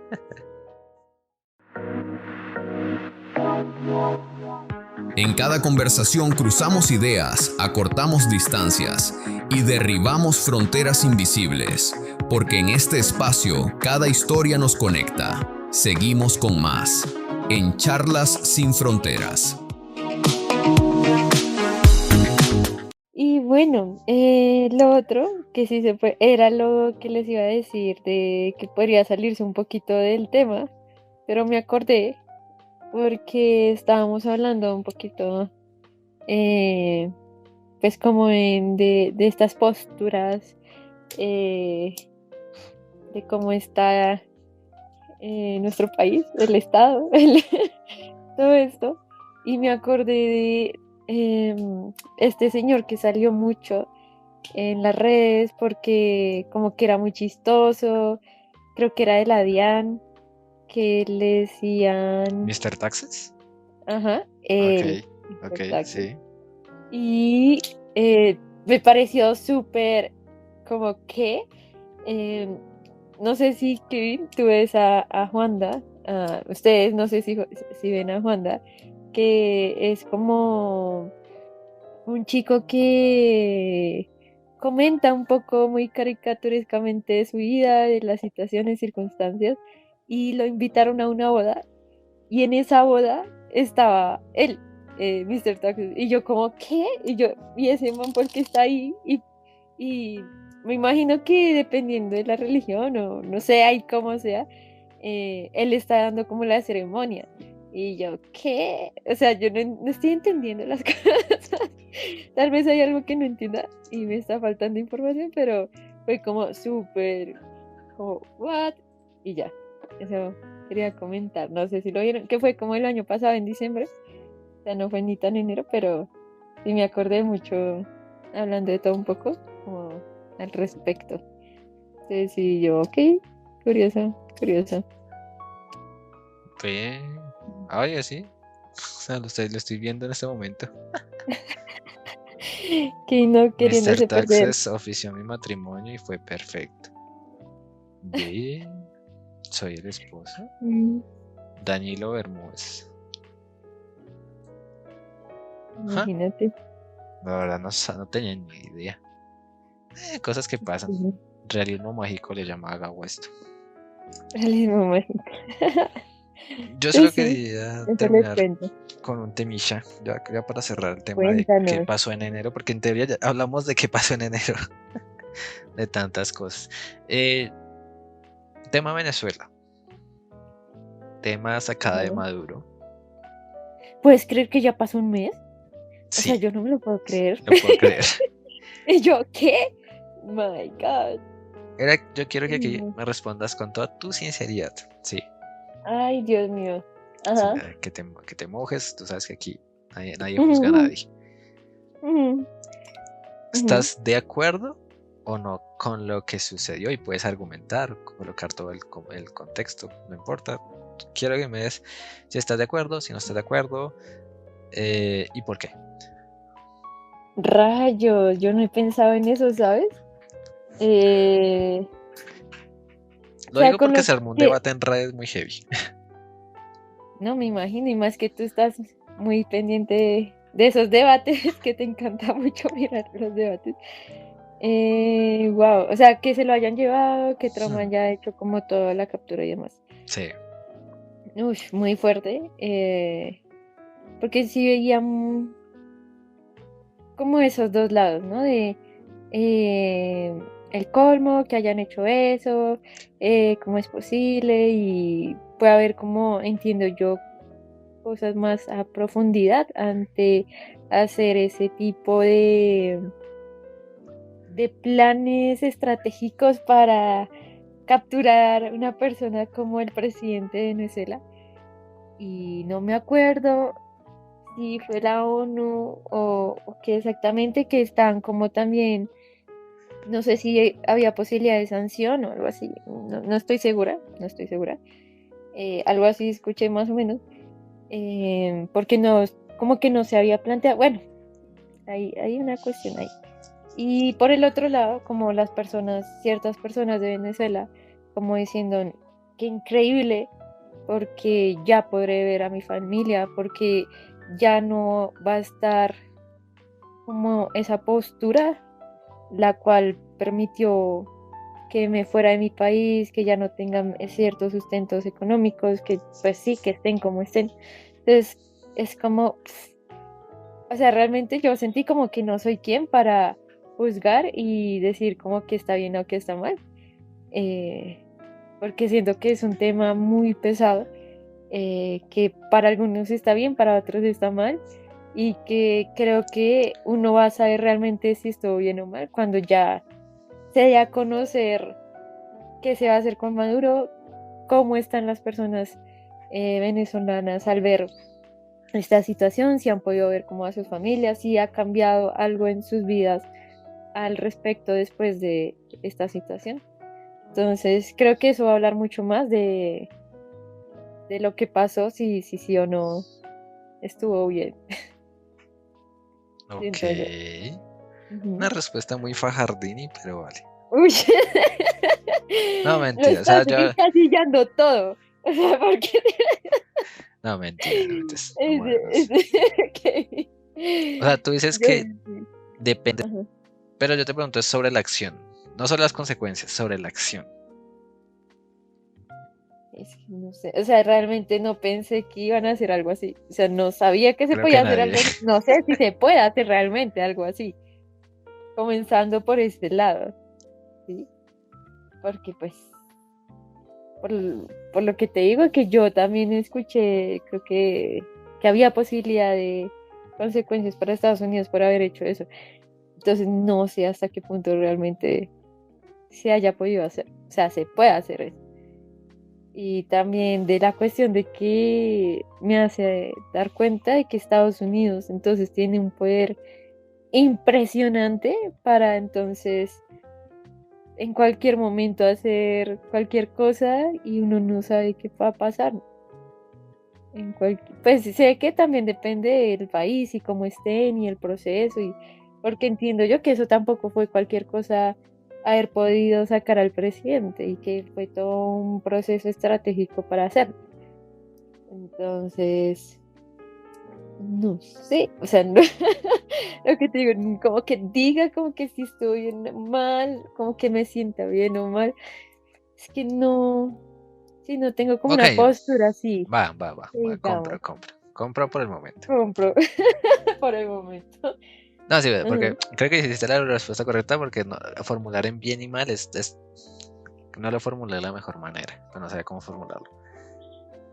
Speaker 3: En cada conversación cruzamos ideas, acortamos distancias y derribamos fronteras invisibles, porque en este espacio cada historia nos conecta. Seguimos con más, en Charlas sin Fronteras.
Speaker 1: Y bueno, lo otro que sí se fue, era lo que les iba a decir de que podría salirse un poquito del tema, pero me acordé porque estábamos hablando un poquito, eh, pues como de estas posturas, eh, de cómo está nuestro país, el Estado, todo esto, y me acordé de este señor que salió mucho en las redes porque como que era muy chistoso, creo que era de la DIAN, que le decían,
Speaker 2: ¿Mr. Taxes?
Speaker 1: ajá,
Speaker 2: Ok,
Speaker 1: él,
Speaker 2: ok,
Speaker 1: Mr. Taxes.
Speaker 2: sí.
Speaker 1: Y me pareció súper como que, eh, no sé si Kevin, tú ves a Juanda, ustedes no sé si ven a Juanda, que es como un chico que comenta un poco muy caricaturescamente de su vida, de las situaciones, circunstancias, y lo invitaron a una boda, y en esa boda estaba él, Mr. Taxes, y yo como, ¿qué? Y ese man, ¿por qué está ahí? Y me imagino que dependiendo de la religión, o no sé, ahí cómo sea, él está dando como la ceremonia. Y yo, ¿qué? O sea, yo no estoy entendiendo las cosas. Tal vez hay algo que no entienda y me está faltando información, pero fue como súper, como, ¿what? Y ya, eso quería comentar. No sé si lo vieron, que fue como el año pasado en diciembre, o sea, no fue ni tan enero, pero sí me acordé mucho hablando de todo un poco, como al respecto. Entonces, sí, yo, ok, curioso, curioso.
Speaker 2: Bien. Oye, sí. O sea, lo estoy viendo en este momento.
Speaker 1: Que no
Speaker 2: Mr.
Speaker 1: queriéndose perder.
Speaker 2: Taxes ofició mi matrimonio y fue perfecto. B. Soy el esposo.
Speaker 1: Mm,
Speaker 2: Danilo Bermúdez. Ja,
Speaker 1: Imagínate.
Speaker 2: la verdad no tenía ni idea. Cosas que pasan.
Speaker 1: Sí,
Speaker 2: Realismo mágico le llama Gago esto.
Speaker 1: realismo mágico.
Speaker 2: Yo
Speaker 1: Sí,
Speaker 2: solo
Speaker 1: sí,
Speaker 2: quería
Speaker 1: eso les
Speaker 2: terminar
Speaker 1: cuento.
Speaker 2: con un temilla, ya para cerrar el tema de qué
Speaker 1: Cuéntanos.
Speaker 2: pasó en enero, porque en teoría ya hablamos de qué pasó en enero, de tantas cosas. Tema Venezuela, tema sacada de
Speaker 1: Ajá.
Speaker 2: Maduro.
Speaker 1: ¿Puedes creer que ya pasó un mes? O sea,
Speaker 2: Sí,
Speaker 1: yo no me lo puedo creer.
Speaker 2: lo puedo creer.
Speaker 1: ¿Y yo qué? My God.
Speaker 2: Yo quiero que aquí
Speaker 1: No.
Speaker 2: me respondas con toda tu sinceridad. Sí,
Speaker 1: Ay, Dios mío.
Speaker 2: sí,
Speaker 1: Ajá.
Speaker 2: que te mojes, tú sabes que aquí nadie juzga a
Speaker 1: Ujú,
Speaker 2: nadie.
Speaker 1: ujú, ujú.
Speaker 2: ¿Estás de acuerdo o no con lo que sucedió? Y puedes argumentar, colocar todo el contexto, no importa. Quiero que me des si estás de acuerdo, si no estás de acuerdo, y por qué.
Speaker 1: Rayos, yo no he pensado en eso, ¿sabes? O
Speaker 2: Lo
Speaker 1: sea,
Speaker 2: digo
Speaker 1: con
Speaker 2: porque
Speaker 1: lo
Speaker 2: se armó un
Speaker 1: que,
Speaker 2: debate en redes muy heavy.
Speaker 1: no me imagino, y más que tú estás muy pendiente de esos debates, que te encanta mucho mirar los debates. Wow, o sea, que se lo hayan llevado, que Trump
Speaker 2: Hmm,
Speaker 1: haya hecho como toda la captura y demás.
Speaker 2: sí,
Speaker 1: Ush, muy fuerte, porque sí veía como esos dos lados, ¿no? De eh, el colmo, que hayan hecho eso, cómo es posible y puede haber como, entiendo yo, cosas más a profundidad ante hacer ese tipo de planes estratégicos para capturar una persona como el presidente de Venezuela. Y no me acuerdo si fue la ONU o qué exactamente, que están como también, no sé si había posibilidad de sanción o algo así, no estoy segura, no estoy segura. Algo así escuché más o menos, porque no, como que no se había planteado, bueno, hay una cuestión ahí. Y por el otro lado, como las personas, ciertas personas de Venezuela, como diciendo, qué increíble, porque ya podré ver a mi familia, porque ya no va a estar como esa postura, la cual permitió que me fuera de mi país, que ya no tengan ciertos sustentos económicos, que pues sí, que estén como estén. Entonces, es como, o sea, realmente yo sentí como que no soy quien para juzgar y decir como que está bien o que está mal, eh, porque siento que es un tema muy pesado, que para algunos está bien, para otros está mal, y que creo que uno va a saber realmente si estuvo bien o mal cuando ya se dé a conocer qué se va a hacer con Maduro, cómo están las personas venezolanas al ver esta situación, si han podido ver cómo a sus familias, si ha cambiado algo en sus vidas al respecto después de esta situación. Entonces, creo que eso va a hablar mucho más de lo que pasó, si sí o no estuvo bien,
Speaker 2: ok.
Speaker 1: siento yo.
Speaker 2: Una
Speaker 1: Ujú.
Speaker 2: respuesta muy fajardini, pero vale.
Speaker 1: Uy,
Speaker 2: No,
Speaker 1: lo
Speaker 2: mentira, o sea,
Speaker 1: estás encasillando todo. O sea, porque
Speaker 2: no, mentira, no, mentiras, no
Speaker 1: ese,
Speaker 2: modernos.
Speaker 1: ok.
Speaker 2: O sea, tú dices
Speaker 1: Yo
Speaker 2: que
Speaker 1: sí.
Speaker 2: depende,
Speaker 1: Ajá.
Speaker 2: pero yo te pregunto es sobre la acción, no sobre las consecuencias, sobre la acción.
Speaker 1: Es que no sé, o sea, realmente no pensé que iban a hacer algo así. O sea, no sabía que se
Speaker 2: Creo que
Speaker 1: podía hacer
Speaker 2: nadie.
Speaker 1: algo así. No sé si se puede hacer realmente algo así. Comenzando por este lado, ¿sí? Porque pues, por, por lo que te digo, que yo también escuché, creo que había posibilidad de consecuencias para Estados Unidos por haber hecho eso. Entonces no sé hasta qué punto realmente se haya podido hacer. O sea, se puede hacer eso. Y también de la cuestión de que me hace dar cuenta de que Estados Unidos entonces tiene un poder impresionante para entonces en cualquier momento hacer cualquier cosa y uno no sabe qué va a pasar. Pues sé que también depende del país y cómo estén y el proceso porque entiendo yo que eso tampoco fue cualquier cosa haber podido sacar al presidente y que fue todo un proceso estratégico para hacerlo. Entonces, no sé, o sea, lo que te digo, como que diga como que si estoy bien, mal, como que me sienta bien o mal, es que no, si no tengo como
Speaker 2: Ok,
Speaker 1: una postura así,
Speaker 2: va,
Speaker 1: digamos,
Speaker 2: compro por el momento.
Speaker 1: compro por el momento.
Speaker 2: No, sí, porque
Speaker 1: Ujú.
Speaker 2: creo que hiciste la respuesta correcta porque formular en bien y mal no lo formulé de la mejor manera, pero no sabía cómo formularlo.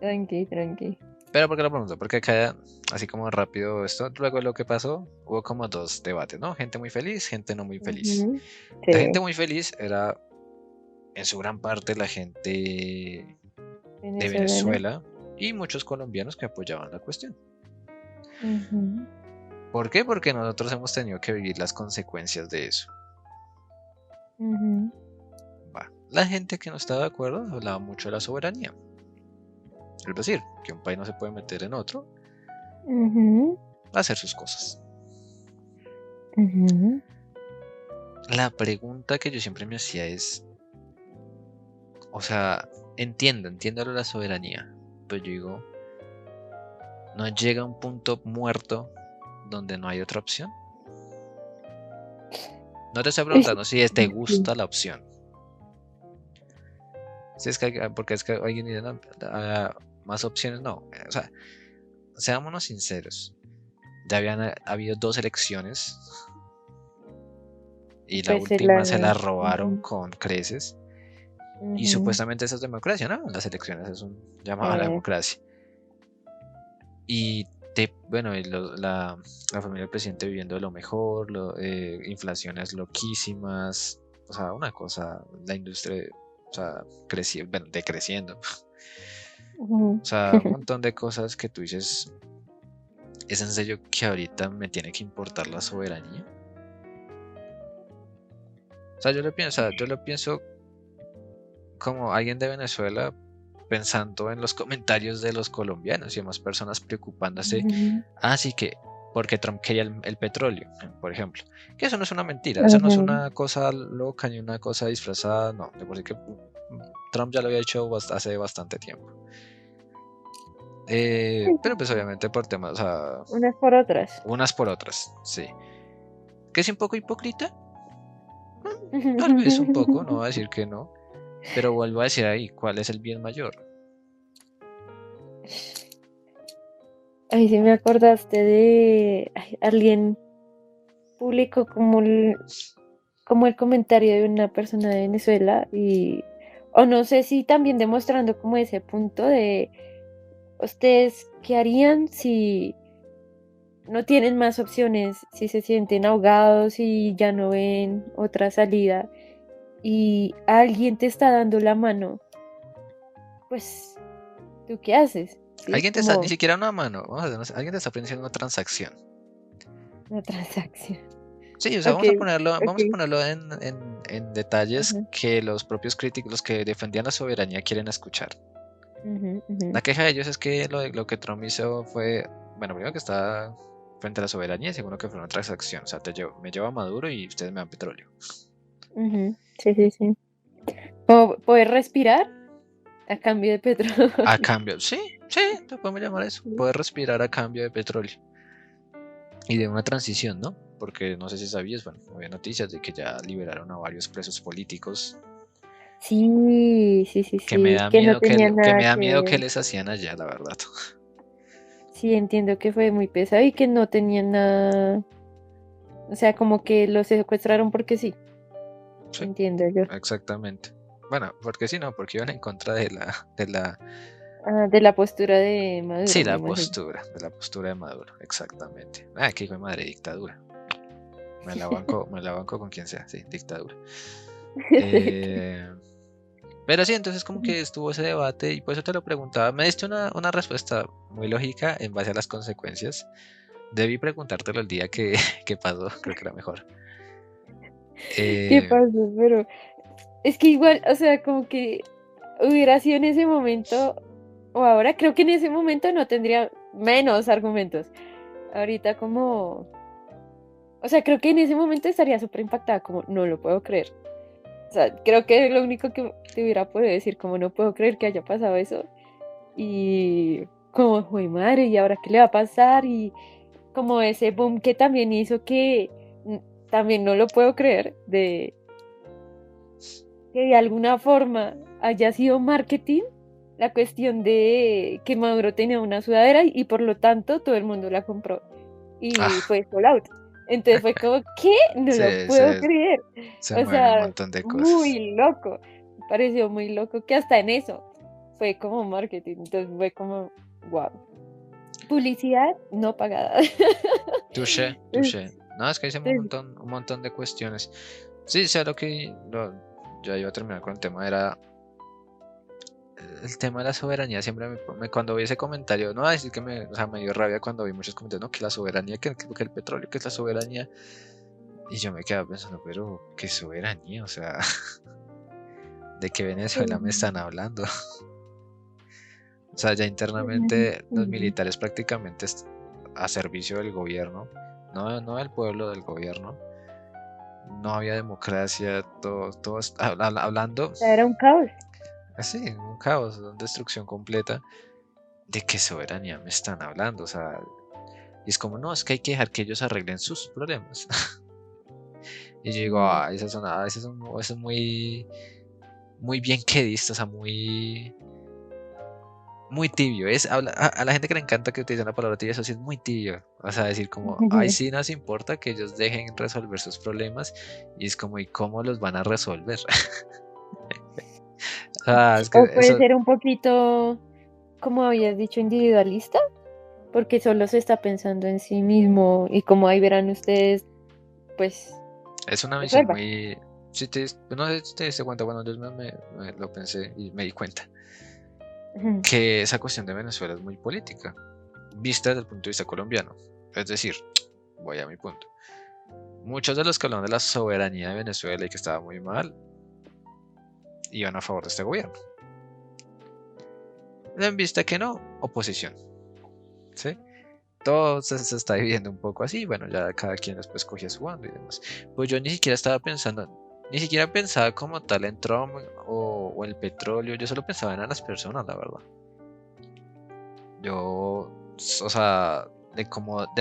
Speaker 1: Tranqui, tranqui.
Speaker 2: Pero ¿por qué lo pregunto? Porque acá, así como rápido esto, luego lo que pasó, hubo como dos debates, ¿no? Gente muy feliz, gente no muy feliz.
Speaker 1: Ujú.
Speaker 2: La gente
Speaker 1: Sí,
Speaker 2: muy feliz era, en su gran parte, la gente de
Speaker 1: venezolana.
Speaker 2: Venezuela y muchos colombianos que apoyaban la cuestión.
Speaker 1: Ujú,
Speaker 2: ¿Por qué? Porque nosotros hemos tenido que vivir las consecuencias de eso.
Speaker 1: ujú,
Speaker 2: Va. La gente que no estaba de acuerdo hablaba mucho de la soberanía. Es decir, que un país no se puede meter en otro
Speaker 1: ujú,
Speaker 2: a hacer sus cosas.
Speaker 1: ujú.
Speaker 2: La pregunta que yo siempre me hacía es, o sea, entiendo lo de la soberanía, pero yo digo, ¿no llega un punto muerto donde no hay otra opción? No te estoy
Speaker 1: Uy,
Speaker 2: preguntando si te
Speaker 1: sí.
Speaker 2: gusta la opción. Si es que, porque es que alguien dice, no, más opciones no. O sea, seámonos sinceros. Ya habían habido dos elecciones
Speaker 1: Y
Speaker 2: y la
Speaker 1: pues
Speaker 2: última se la
Speaker 1: la...
Speaker 2: robaron
Speaker 1: Ujú,
Speaker 2: con creces. Y
Speaker 1: ujú.
Speaker 2: supuestamente eso es democracia, ¿no? Las elecciones es un llamado a la
Speaker 1: Eh,
Speaker 2: democracia. Y bueno, la familia del presidente viviendo de lo mejor, inflaciones loquísimas, o sea, una cosa, la industria, o sea, bueno, decreciendo,
Speaker 1: ujú.
Speaker 2: o sea, un montón de cosas que tú dices, ¿es en serio que ahorita me tiene que importar la soberanía? O sea, yo lo pienso como alguien de Venezuela pensando en los comentarios de los colombianos y demás personas preocupándose.
Speaker 1: Ujú,
Speaker 2: Así que, porque Trump quería el petróleo, por ejemplo. Que eso no es una mentira, eso no es
Speaker 1: ujú.
Speaker 2: una cosa loca ni una cosa disfrazada, no. De por sí que Trump ya lo había hecho hace bastante tiempo.
Speaker 1: Sí,
Speaker 2: Pero pues obviamente por temas, o sea,
Speaker 1: unas por otras.
Speaker 2: unas por otras, sí. ¿Que es un poco hipócrita? Tal vez un poco, no voy a decir que no. Pero vuelvo a decir ahí, ¿cuál es el bien mayor?
Speaker 1: Ahí sí me acordaste de alguien publicó como el comentario de una persona de Venezuela y o no sé si también demostrando como ese punto de ustedes qué harían si no tienen más opciones, si se sienten ahogados y ya no ven otra salida y alguien te está dando la mano, pues ¿tú qué haces? ¿Sí?
Speaker 2: Alguien te está, ni
Speaker 1: Como
Speaker 2: siquiera una mano, alguien te está ofreciendo una transacción.
Speaker 1: una transacción.
Speaker 2: Sí, o sea,
Speaker 1: Ok,
Speaker 2: vamos a
Speaker 1: ok.
Speaker 2: ponerlo en detalles
Speaker 1: Ajá,
Speaker 2: que los propios críticos, los que defendían la soberanía, quieren escuchar.
Speaker 1: ujú, ujú,
Speaker 2: La queja de ellos es que lo que Trump hizo fue, bueno, primero que está frente a la soberanía y segundo que fue una transacción. O sea, me llevo a Maduro y ustedes me dan petróleo.
Speaker 1: ujú. Sí, sí, sí. Como poder respirar a cambio de
Speaker 2: A
Speaker 1: petróleo.
Speaker 2: cambio, sí, sí, lo podemos llamar eso. Poder respirar a cambio de petróleo. Y de una transición, ¿no? Porque no sé si sabías, bueno, había noticias de que ya liberaron a varios presos políticos
Speaker 1: Sí, sí, sí,
Speaker 2: que me
Speaker 1: sí,
Speaker 2: da
Speaker 1: que no
Speaker 2: miedo
Speaker 1: tenía
Speaker 2: que
Speaker 1: nada
Speaker 2: me da
Speaker 1: que
Speaker 2: miedo que
Speaker 1: ver.
Speaker 2: les hacían allá, la verdad.
Speaker 1: Sí, entiendo que fue muy pesado y que no tenía nada, o sea, como que lo secuestraron porque sí,
Speaker 2: Sí,
Speaker 1: entiendo yo.
Speaker 2: exactamente. Bueno, porque sí, no, porque iban en contra
Speaker 1: Ah, de la postura de
Speaker 2: sí,
Speaker 1: Maduro, me imagino.
Speaker 2: de la postura de Maduro, exactamente. Ah, que hijo de madre, dictadura. Me la banco con quien sea, sí, dictadura. Eh, pero sí, entonces como que estuvo ese debate y por eso te lo preguntaba. Me diste una respuesta muy lógica en base a las consecuencias. Debí preguntártelo el día que pasó, creo que era mejor.
Speaker 1: ¿Qué
Speaker 2: Eh,
Speaker 1: pasó? Pero es que igual, o sea, como que hubiera sido en ese momento o ahora, creo que en ese momento no tendría menos argumentos. Ahorita como O sea, creo que en ese momento estaría súper impactada, como, no lo puedo creer. O sea, creo que lo único que te hubiera podido decir, como, no puedo creer que haya pasado eso. Y como, fue madre, ¿y ahora qué le va a pasar? Y como ese boom que también hizo que también no lo puedo creer, de que de alguna forma haya sido marketing la cuestión de que Maduro tenía una sudadera y por lo tanto todo el mundo la compró y
Speaker 2: Ah,
Speaker 1: fue sold out. Entonces fue como, ¿qué? No lo puedo
Speaker 2: se
Speaker 1: creer. O
Speaker 2: mueve un
Speaker 1: sea,
Speaker 2: montón de cosas.
Speaker 1: muy loco. Me pareció muy loco que hasta en eso fue como marketing. Entonces fue como, wow. Publicidad no pagada.
Speaker 2: Touché, touché. No, es que hice
Speaker 1: Entonces,
Speaker 2: un montón de cuestiones. Sí, sé lo que ya iba a terminar con el tema, era el tema de la soberanía. Siempre cuando vi ese comentario, no voy a decir que o sea, me dio rabia cuando vi muchos comentarios, no, que la soberanía, que el petróleo, que es la soberanía. Y yo me quedaba pensando, pero ¿qué soberanía? O sea, ¿de qué Venezuela me están hablando? O sea, ya internamente los militares prácticamente a servicio del gobierno, no del pueblo, del gobierno. No había democracia, todo hablando
Speaker 1: era un caos.
Speaker 2: así, un caos, una destrucción completa. ¿De qué soberanía me están hablando? O sea, y es como, no, es que hay que dejar que ellos arreglen sus problemas. Y yo digo,
Speaker 1: Mm.
Speaker 2: ah, eso es muy bien quedista, o sea, muy tibio. A la gente que le encanta que utilicen la palabra tibio, eso sí es muy tibio. O sea, decir como, ay, sí nos importa que ellos dejen resolver sus problemas. Y es como, ¿y cómo los van a resolver? Ah, es que
Speaker 1: O puede
Speaker 2: eso,
Speaker 1: ser un poquito, como habías dicho, individualista, porque solo se está pensando en sí mismo y como ahí verán ustedes, pues
Speaker 2: es una visión
Speaker 1: resuelvan.
Speaker 2: muy... no sé si te diste cuenta, bueno, yo me lo pensé y me di cuenta,
Speaker 1: Ujú.
Speaker 2: que esa cuestión de Venezuela es muy política, vista desde el punto de vista colombiano. Es decir, voy a mi punto. Muchos de los que hablan de la soberanía de Venezuela y que estaba muy mal, iban a favor de este gobierno. En vista que no, oposición. ¿Sí? Todo se está dividiendo un poco así. Bueno, ya cada quien después cogía su bando y demás. Pues yo ni siquiera estaba pensando, ni siquiera pensaba como tal en Trump o el petróleo. Yo solo pensaba en las personas, la verdad. Yo, o sea, de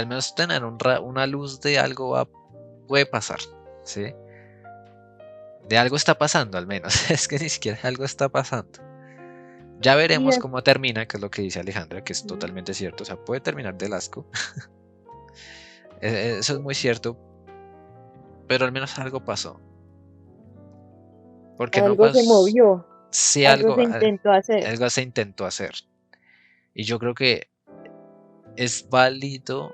Speaker 2: al menos tener una luz de algo puede pasar. ¿Sí? De algo está pasando, al menos. Es que ni siquiera algo está pasando. Ya
Speaker 1: Y
Speaker 2: veremos
Speaker 1: es-
Speaker 2: cómo termina, que es lo que dice Alejandra, que es
Speaker 1: Ujú.
Speaker 2: totalmente cierto. O sea, puede terminar del asco. Eso es muy cierto, pero al menos algo pasó. Porque no
Speaker 1: Algo se
Speaker 2: pasó.
Speaker 1: movió,
Speaker 2: Si
Speaker 1: algo
Speaker 2: algo,
Speaker 1: se intentó hacer.
Speaker 2: algo se intentó hacer. Y yo creo que es válido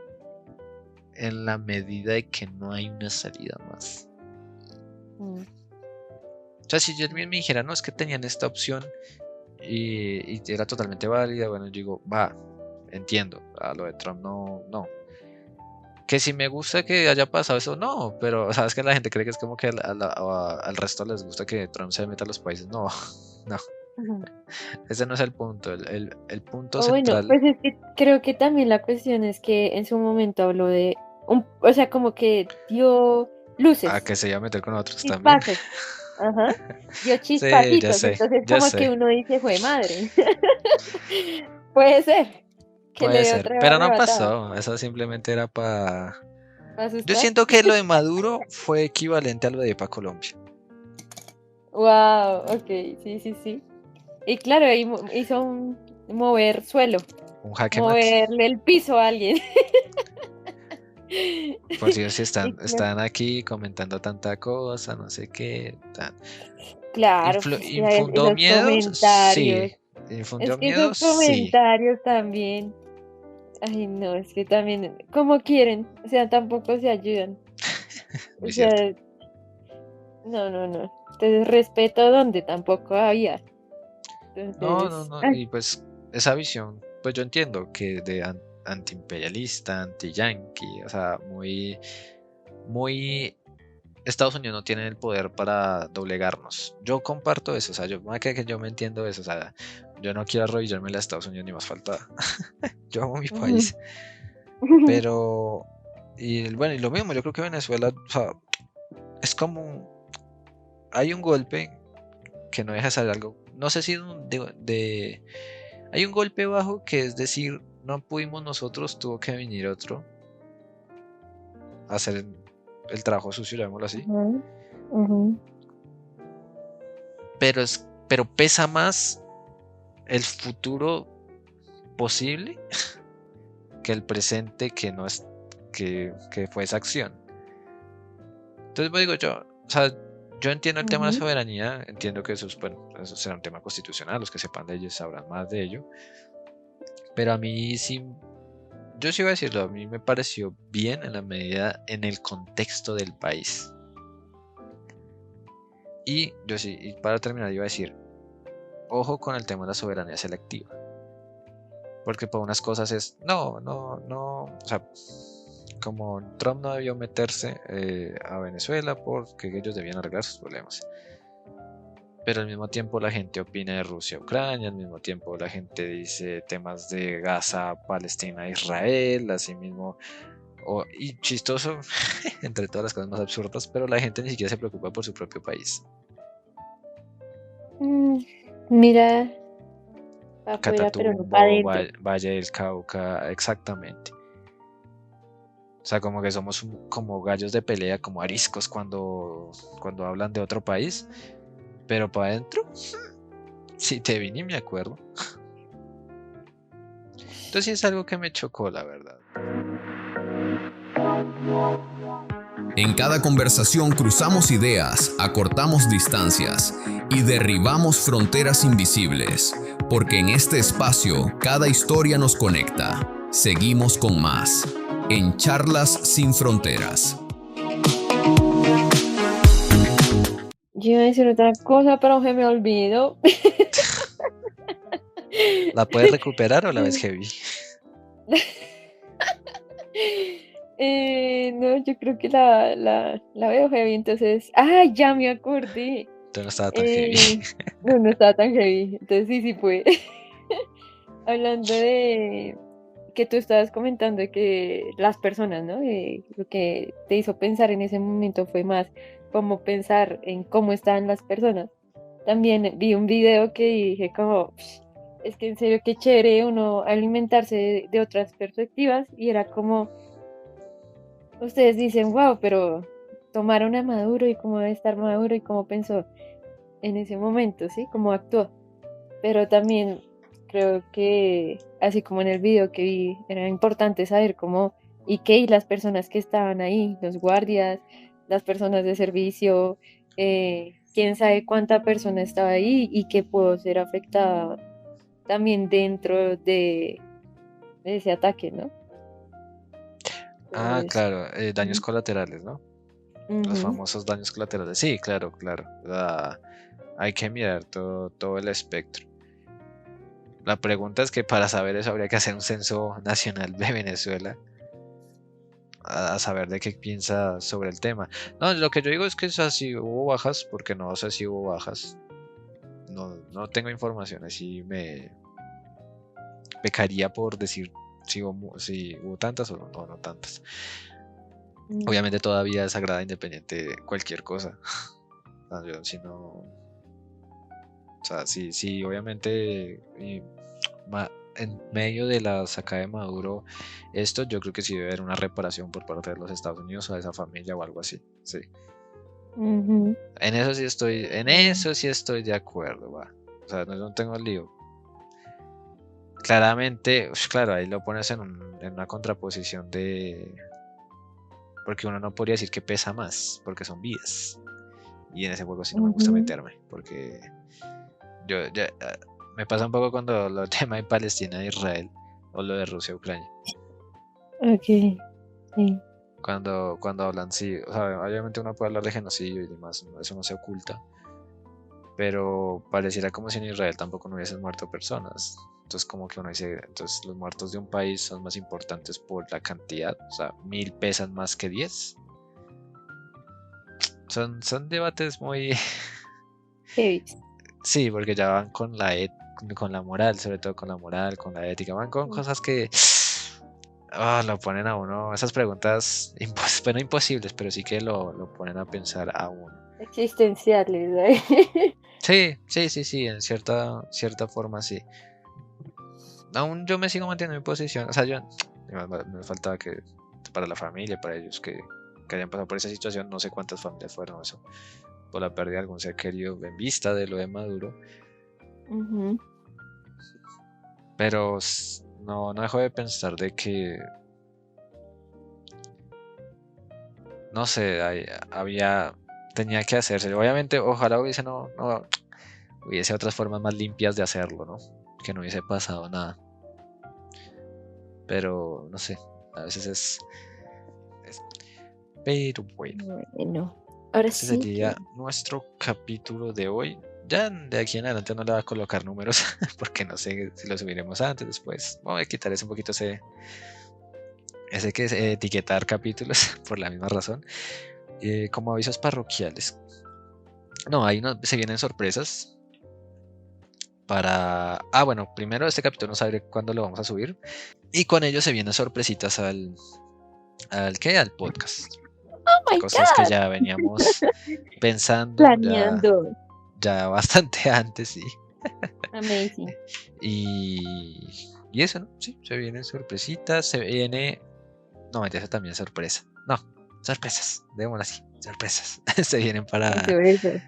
Speaker 2: en la medida de que no hay una salida más.
Speaker 1: Mm.
Speaker 2: O sea, si yo me dijera, no, es que tenían esta opción y era totalmente válida, bueno, yo digo, va, entiendo. A lo de Trump no. Que si me gusta que haya pasado eso, no, pero sabes que la gente cree que es como que al resto les gusta que Trump se meta a los países. No, no,
Speaker 1: Ujú.
Speaker 2: ese no es el punto. El punto
Speaker 1: O bueno,
Speaker 2: central,
Speaker 1: pues es que creo que también la cuestión es que en su momento habló de o sea, como que dio
Speaker 2: a
Speaker 1: luces,
Speaker 2: que se iba a meter con otros también.
Speaker 1: chispazos, ajá, dio
Speaker 2: Sí,
Speaker 1: chispacitos, entonces
Speaker 2: ya
Speaker 1: como que
Speaker 2: sé,
Speaker 1: uno dice, fue madre, puede ser que le
Speaker 2: puede
Speaker 1: dé
Speaker 2: ser,
Speaker 1: otra
Speaker 2: pero no
Speaker 1: arrebatada,
Speaker 2: pasó. Eso simplemente era para.
Speaker 1: ¿para
Speaker 2: Yo
Speaker 1: asustar?
Speaker 2: siento que lo de Maduro fue equivalente a lo de EPA Colombia.
Speaker 1: Wow, ok, sí, sí, sí. Y claro, ahí hizo mover suelo,
Speaker 2: Un jaque mate.
Speaker 1: moverle el piso a alguien.
Speaker 2: Por si
Speaker 1: Y
Speaker 2: están aquí comentando tanta cosa, no sé qué.
Speaker 1: claro, pues es que hay
Speaker 2: ¿Infundó
Speaker 1: esos
Speaker 2: miedos?
Speaker 1: comentarios.
Speaker 2: Sí. ¿Infundió
Speaker 1: Es que esos
Speaker 2: miedos? Sí.
Speaker 1: comentarios también. Ay, no, es que también, como quieren, o sea, tampoco se ayudan. O
Speaker 2: Muy cierto.
Speaker 1: sea, no, no, no. Entonces, respeto donde tampoco había. Entonces,
Speaker 2: No.
Speaker 1: ay,
Speaker 2: Y pues esa visión, pues yo entiendo que de antiimperialista, anti-yankee, o sea, muy Estados Unidos no tiene el poder para doblegarnos. Yo comparto eso, o sea, más que yo me entiendo eso, o sea, yo no quiero arrodillarme a Estados Unidos ni más falta. Yo amo mi
Speaker 1: ujú.
Speaker 2: país, pero Y bueno, y lo mismo, yo creo que Venezuela, o sea, es como, hay un golpe que no deja salir algo, no sé si hay un golpe bajo que es decir, no pudimos nosotros, tuvo que venir otro a hacer el trabajo sucio, llamémoslo así,
Speaker 1: Ujú, ujú.
Speaker 2: pero pesa más el futuro posible que el presente que no es, que fue esa acción. Entonces, pues, digo yo, o sea, yo entiendo el tema de la
Speaker 1: Ujú.
Speaker 2: soberanía, entiendo que eso, bueno, eso será un tema constitucional, los que sepan de ello sabrán más de ello, pero a mí sí, yo sí voy a decirlo, a mí me pareció bien en la medida, en el contexto del país. Y yo sí, y para terminar iba a decir, ojo con el tema de la soberanía selectiva, porque por unas cosas es, no, o sea, como Trump no debió meterse a Venezuela porque ellos debían arreglar sus problemas. Pero al mismo tiempo la gente opina de Rusia, Ucrania, al mismo tiempo la gente dice temas de Gaza, Palestina, Israel, así mismo, y chistoso, entre todas las cosas más absurdas, pero la gente ni siquiera se preocupa por su propio país.
Speaker 1: Mm, Mira para afuera, pero no para
Speaker 2: Catatumbo,
Speaker 1: adentro.
Speaker 2: Valle del Cauca, exactamente. O sea, como que somos como gallos de pelea, como ariscos cuando hablan de otro país, pero para adentro, sí te vine y me acuerdo. Entonces sí es algo que me chocó, la verdad.
Speaker 3: En cada conversación cruzamos ideas, acortamos distancias y derribamos fronteras invisibles, porque en este espacio cada historia nos conecta. Seguimos con más, en Charlas sin Fronteras.
Speaker 1: Yo iba a decir otra cosa, pero se me olvidó.
Speaker 2: ¿La puedes recuperar o la ves heavy?
Speaker 1: No, yo creo que la veo heavy, entonces. ¡Ah, ya me acordé!
Speaker 2: Entonces no estaba tan heavy.
Speaker 1: Eh, no, no estaba tan heavy, entonces sí, sí fue. Hablando de que tú estabas comentando de que las personas, ¿no? Lo que te hizo pensar en ese momento fue más como pensar en cómo estaban las personas. También vi un video que dije como, es que en serio qué chévere uno alimentarse de otras perspectivas y era como, ustedes dicen, wow, pero tomaron a Maduro y cómo debe estar Maduro y cómo pensó en ese momento, ¿sí? Cómo actuó. Pero también creo que, así como en el video que vi, era importante saber cómo y qué y las personas que estaban ahí, los guardias, las personas de servicio, quién sabe cuánta persona estaba ahí y que pudo ser afectada también dentro de ese ataque, ¿no?
Speaker 2: Ah,
Speaker 1: Entonces,
Speaker 2: claro, daños
Speaker 1: ujú,
Speaker 2: colaterales, ¿no? Los
Speaker 1: ujú,
Speaker 2: famosos daños colaterales. Sí, claro, claro. Hay que mirar todo el espectro. La pregunta es que para saber eso habría que hacer un censo nacional de Venezuela a saber de qué piensa sobre el tema. No, lo que yo digo es que si hubo bajas, porque no sé si hubo bajas. No tengo información, así me pecaría por decir si hubo tantas o no tantas.
Speaker 1: mm,
Speaker 2: Obviamente todavía es sagrada independiente cualquier cosa. Si no, o sea, sí, obviamente en medio de la sacada de Maduro, esto yo creo que sí debe haber una reparación por parte de los Estados Unidos o de esa familia o algo así. Sí.
Speaker 1: ujú,
Speaker 2: En
Speaker 1: mm,
Speaker 2: eso sí estoy de acuerdo, va. O sea, no tengo lío. Claramente, claro, ahí lo pones en una contraposición de. Porque uno no podría decir que pesa más, porque son vidas. Y en ese juego sí no me gusta
Speaker 1: ujú.
Speaker 2: meterme, porque me pasa un poco cuando lo tema de Palestina e Israel o lo de Rusia e Ucrania.
Speaker 1: Ok, sí.
Speaker 2: Cuando hablan, sí, o sea, obviamente uno puede hablar de genocidio y demás, eso no se oculta, pero pareciera como si en Israel tampoco no hubiesen muerto personas. Entonces como que uno dice, entonces los muertos de un país son más importantes por la cantidad, o sea, 1000 pesan más que 10. Son debates muy.
Speaker 1: Heavy.
Speaker 2: Sí, porque ya van con la moral, sobre todo con la moral, con la ética, van con cosas que lo ponen a uno, esas preguntas, bueno, imposibles, pero sí que lo ponen a pensar a uno.
Speaker 1: Existenciales.
Speaker 2: Sí, en cierta forma sí. Aún yo me sigo manteniendo en mi posición, o sea, me faltaba que para la familia, para ellos que hayan pasado por esa situación, no sé cuántas familias fueron eso, por la pérdida de algún ser querido en vista de lo de Maduro,
Speaker 1: Ujú.
Speaker 2: pero no dejo de pensar de que, no sé, tenía que hacerse. Obviamente, ojalá hubiese otras formas más limpias de hacerlo, ¿no? Que no hubiese pasado nada. Pero, no sé, a veces es. Pero bueno,
Speaker 1: Bueno, ahora
Speaker 2: este
Speaker 1: sí
Speaker 2: sería
Speaker 1: que
Speaker 2: nuestro capítulo de hoy. Ya de aquí en adelante no le voy a colocar números, porque no sé si lo subiremos antes, después. Voy a quitar un poquito ese que es etiquetar capítulos, por la misma razón. Como avisos parroquiales. No, ahí se vienen sorpresas. Bueno, primero este capítulo no sabré cuándo lo vamos a subir. Y con ello se vienen sorpresitas al podcast.
Speaker 1: oh my
Speaker 2: Cosas que
Speaker 1: God,
Speaker 2: ya veníamos pensando
Speaker 1: planeando.
Speaker 2: ya bastante antes, sí.
Speaker 1: Amazing.
Speaker 2: Y eso, ¿no? Sí, se vienen sorpresitas, se viene. No, eso también es sorpresa. No, sorpresas, démoslo así, sorpresas. Se vienen para
Speaker 1: Eso.
Speaker 2: el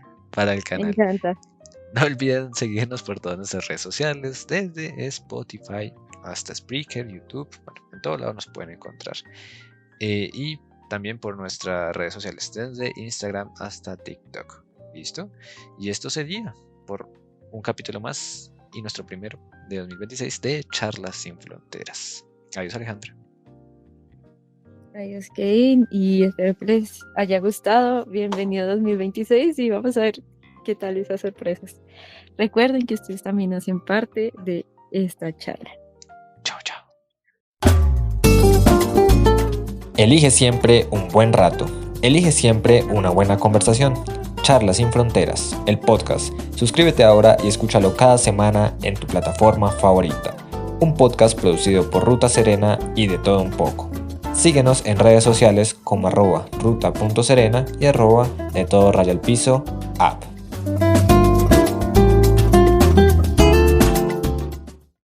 Speaker 1: Me
Speaker 2: canal.
Speaker 1: encanta.
Speaker 2: No olviden seguirnos por todas nuestras redes sociales, desde Spotify hasta Spreaker, YouTube, bueno, en todo lado nos pueden encontrar. Y también por nuestras redes sociales, desde Instagram hasta TikTok. ¿Listo? Y esto sería por un capítulo más y nuestro primero de 2026 de Charlas Sin Fronteras. Adiós, Alejandra.
Speaker 1: Adiós, Kevin, y espero que les haya gustado. Bienvenido a 2026 y vamos a ver qué tal esas sorpresas. Recuerden que ustedes también hacen parte de esta charla.
Speaker 2: Chao, chao.
Speaker 4: Elige siempre un buen rato. Elige siempre una buena conversación. Charlas Sin Fronteras, el podcast. Suscríbete ahora y escúchalo cada semana en tu plataforma favorita. Un podcast producido por Ruta Serena y de todo un poco. Síguenos en redes sociales como @ruta.serena y @de todo raya al piso app.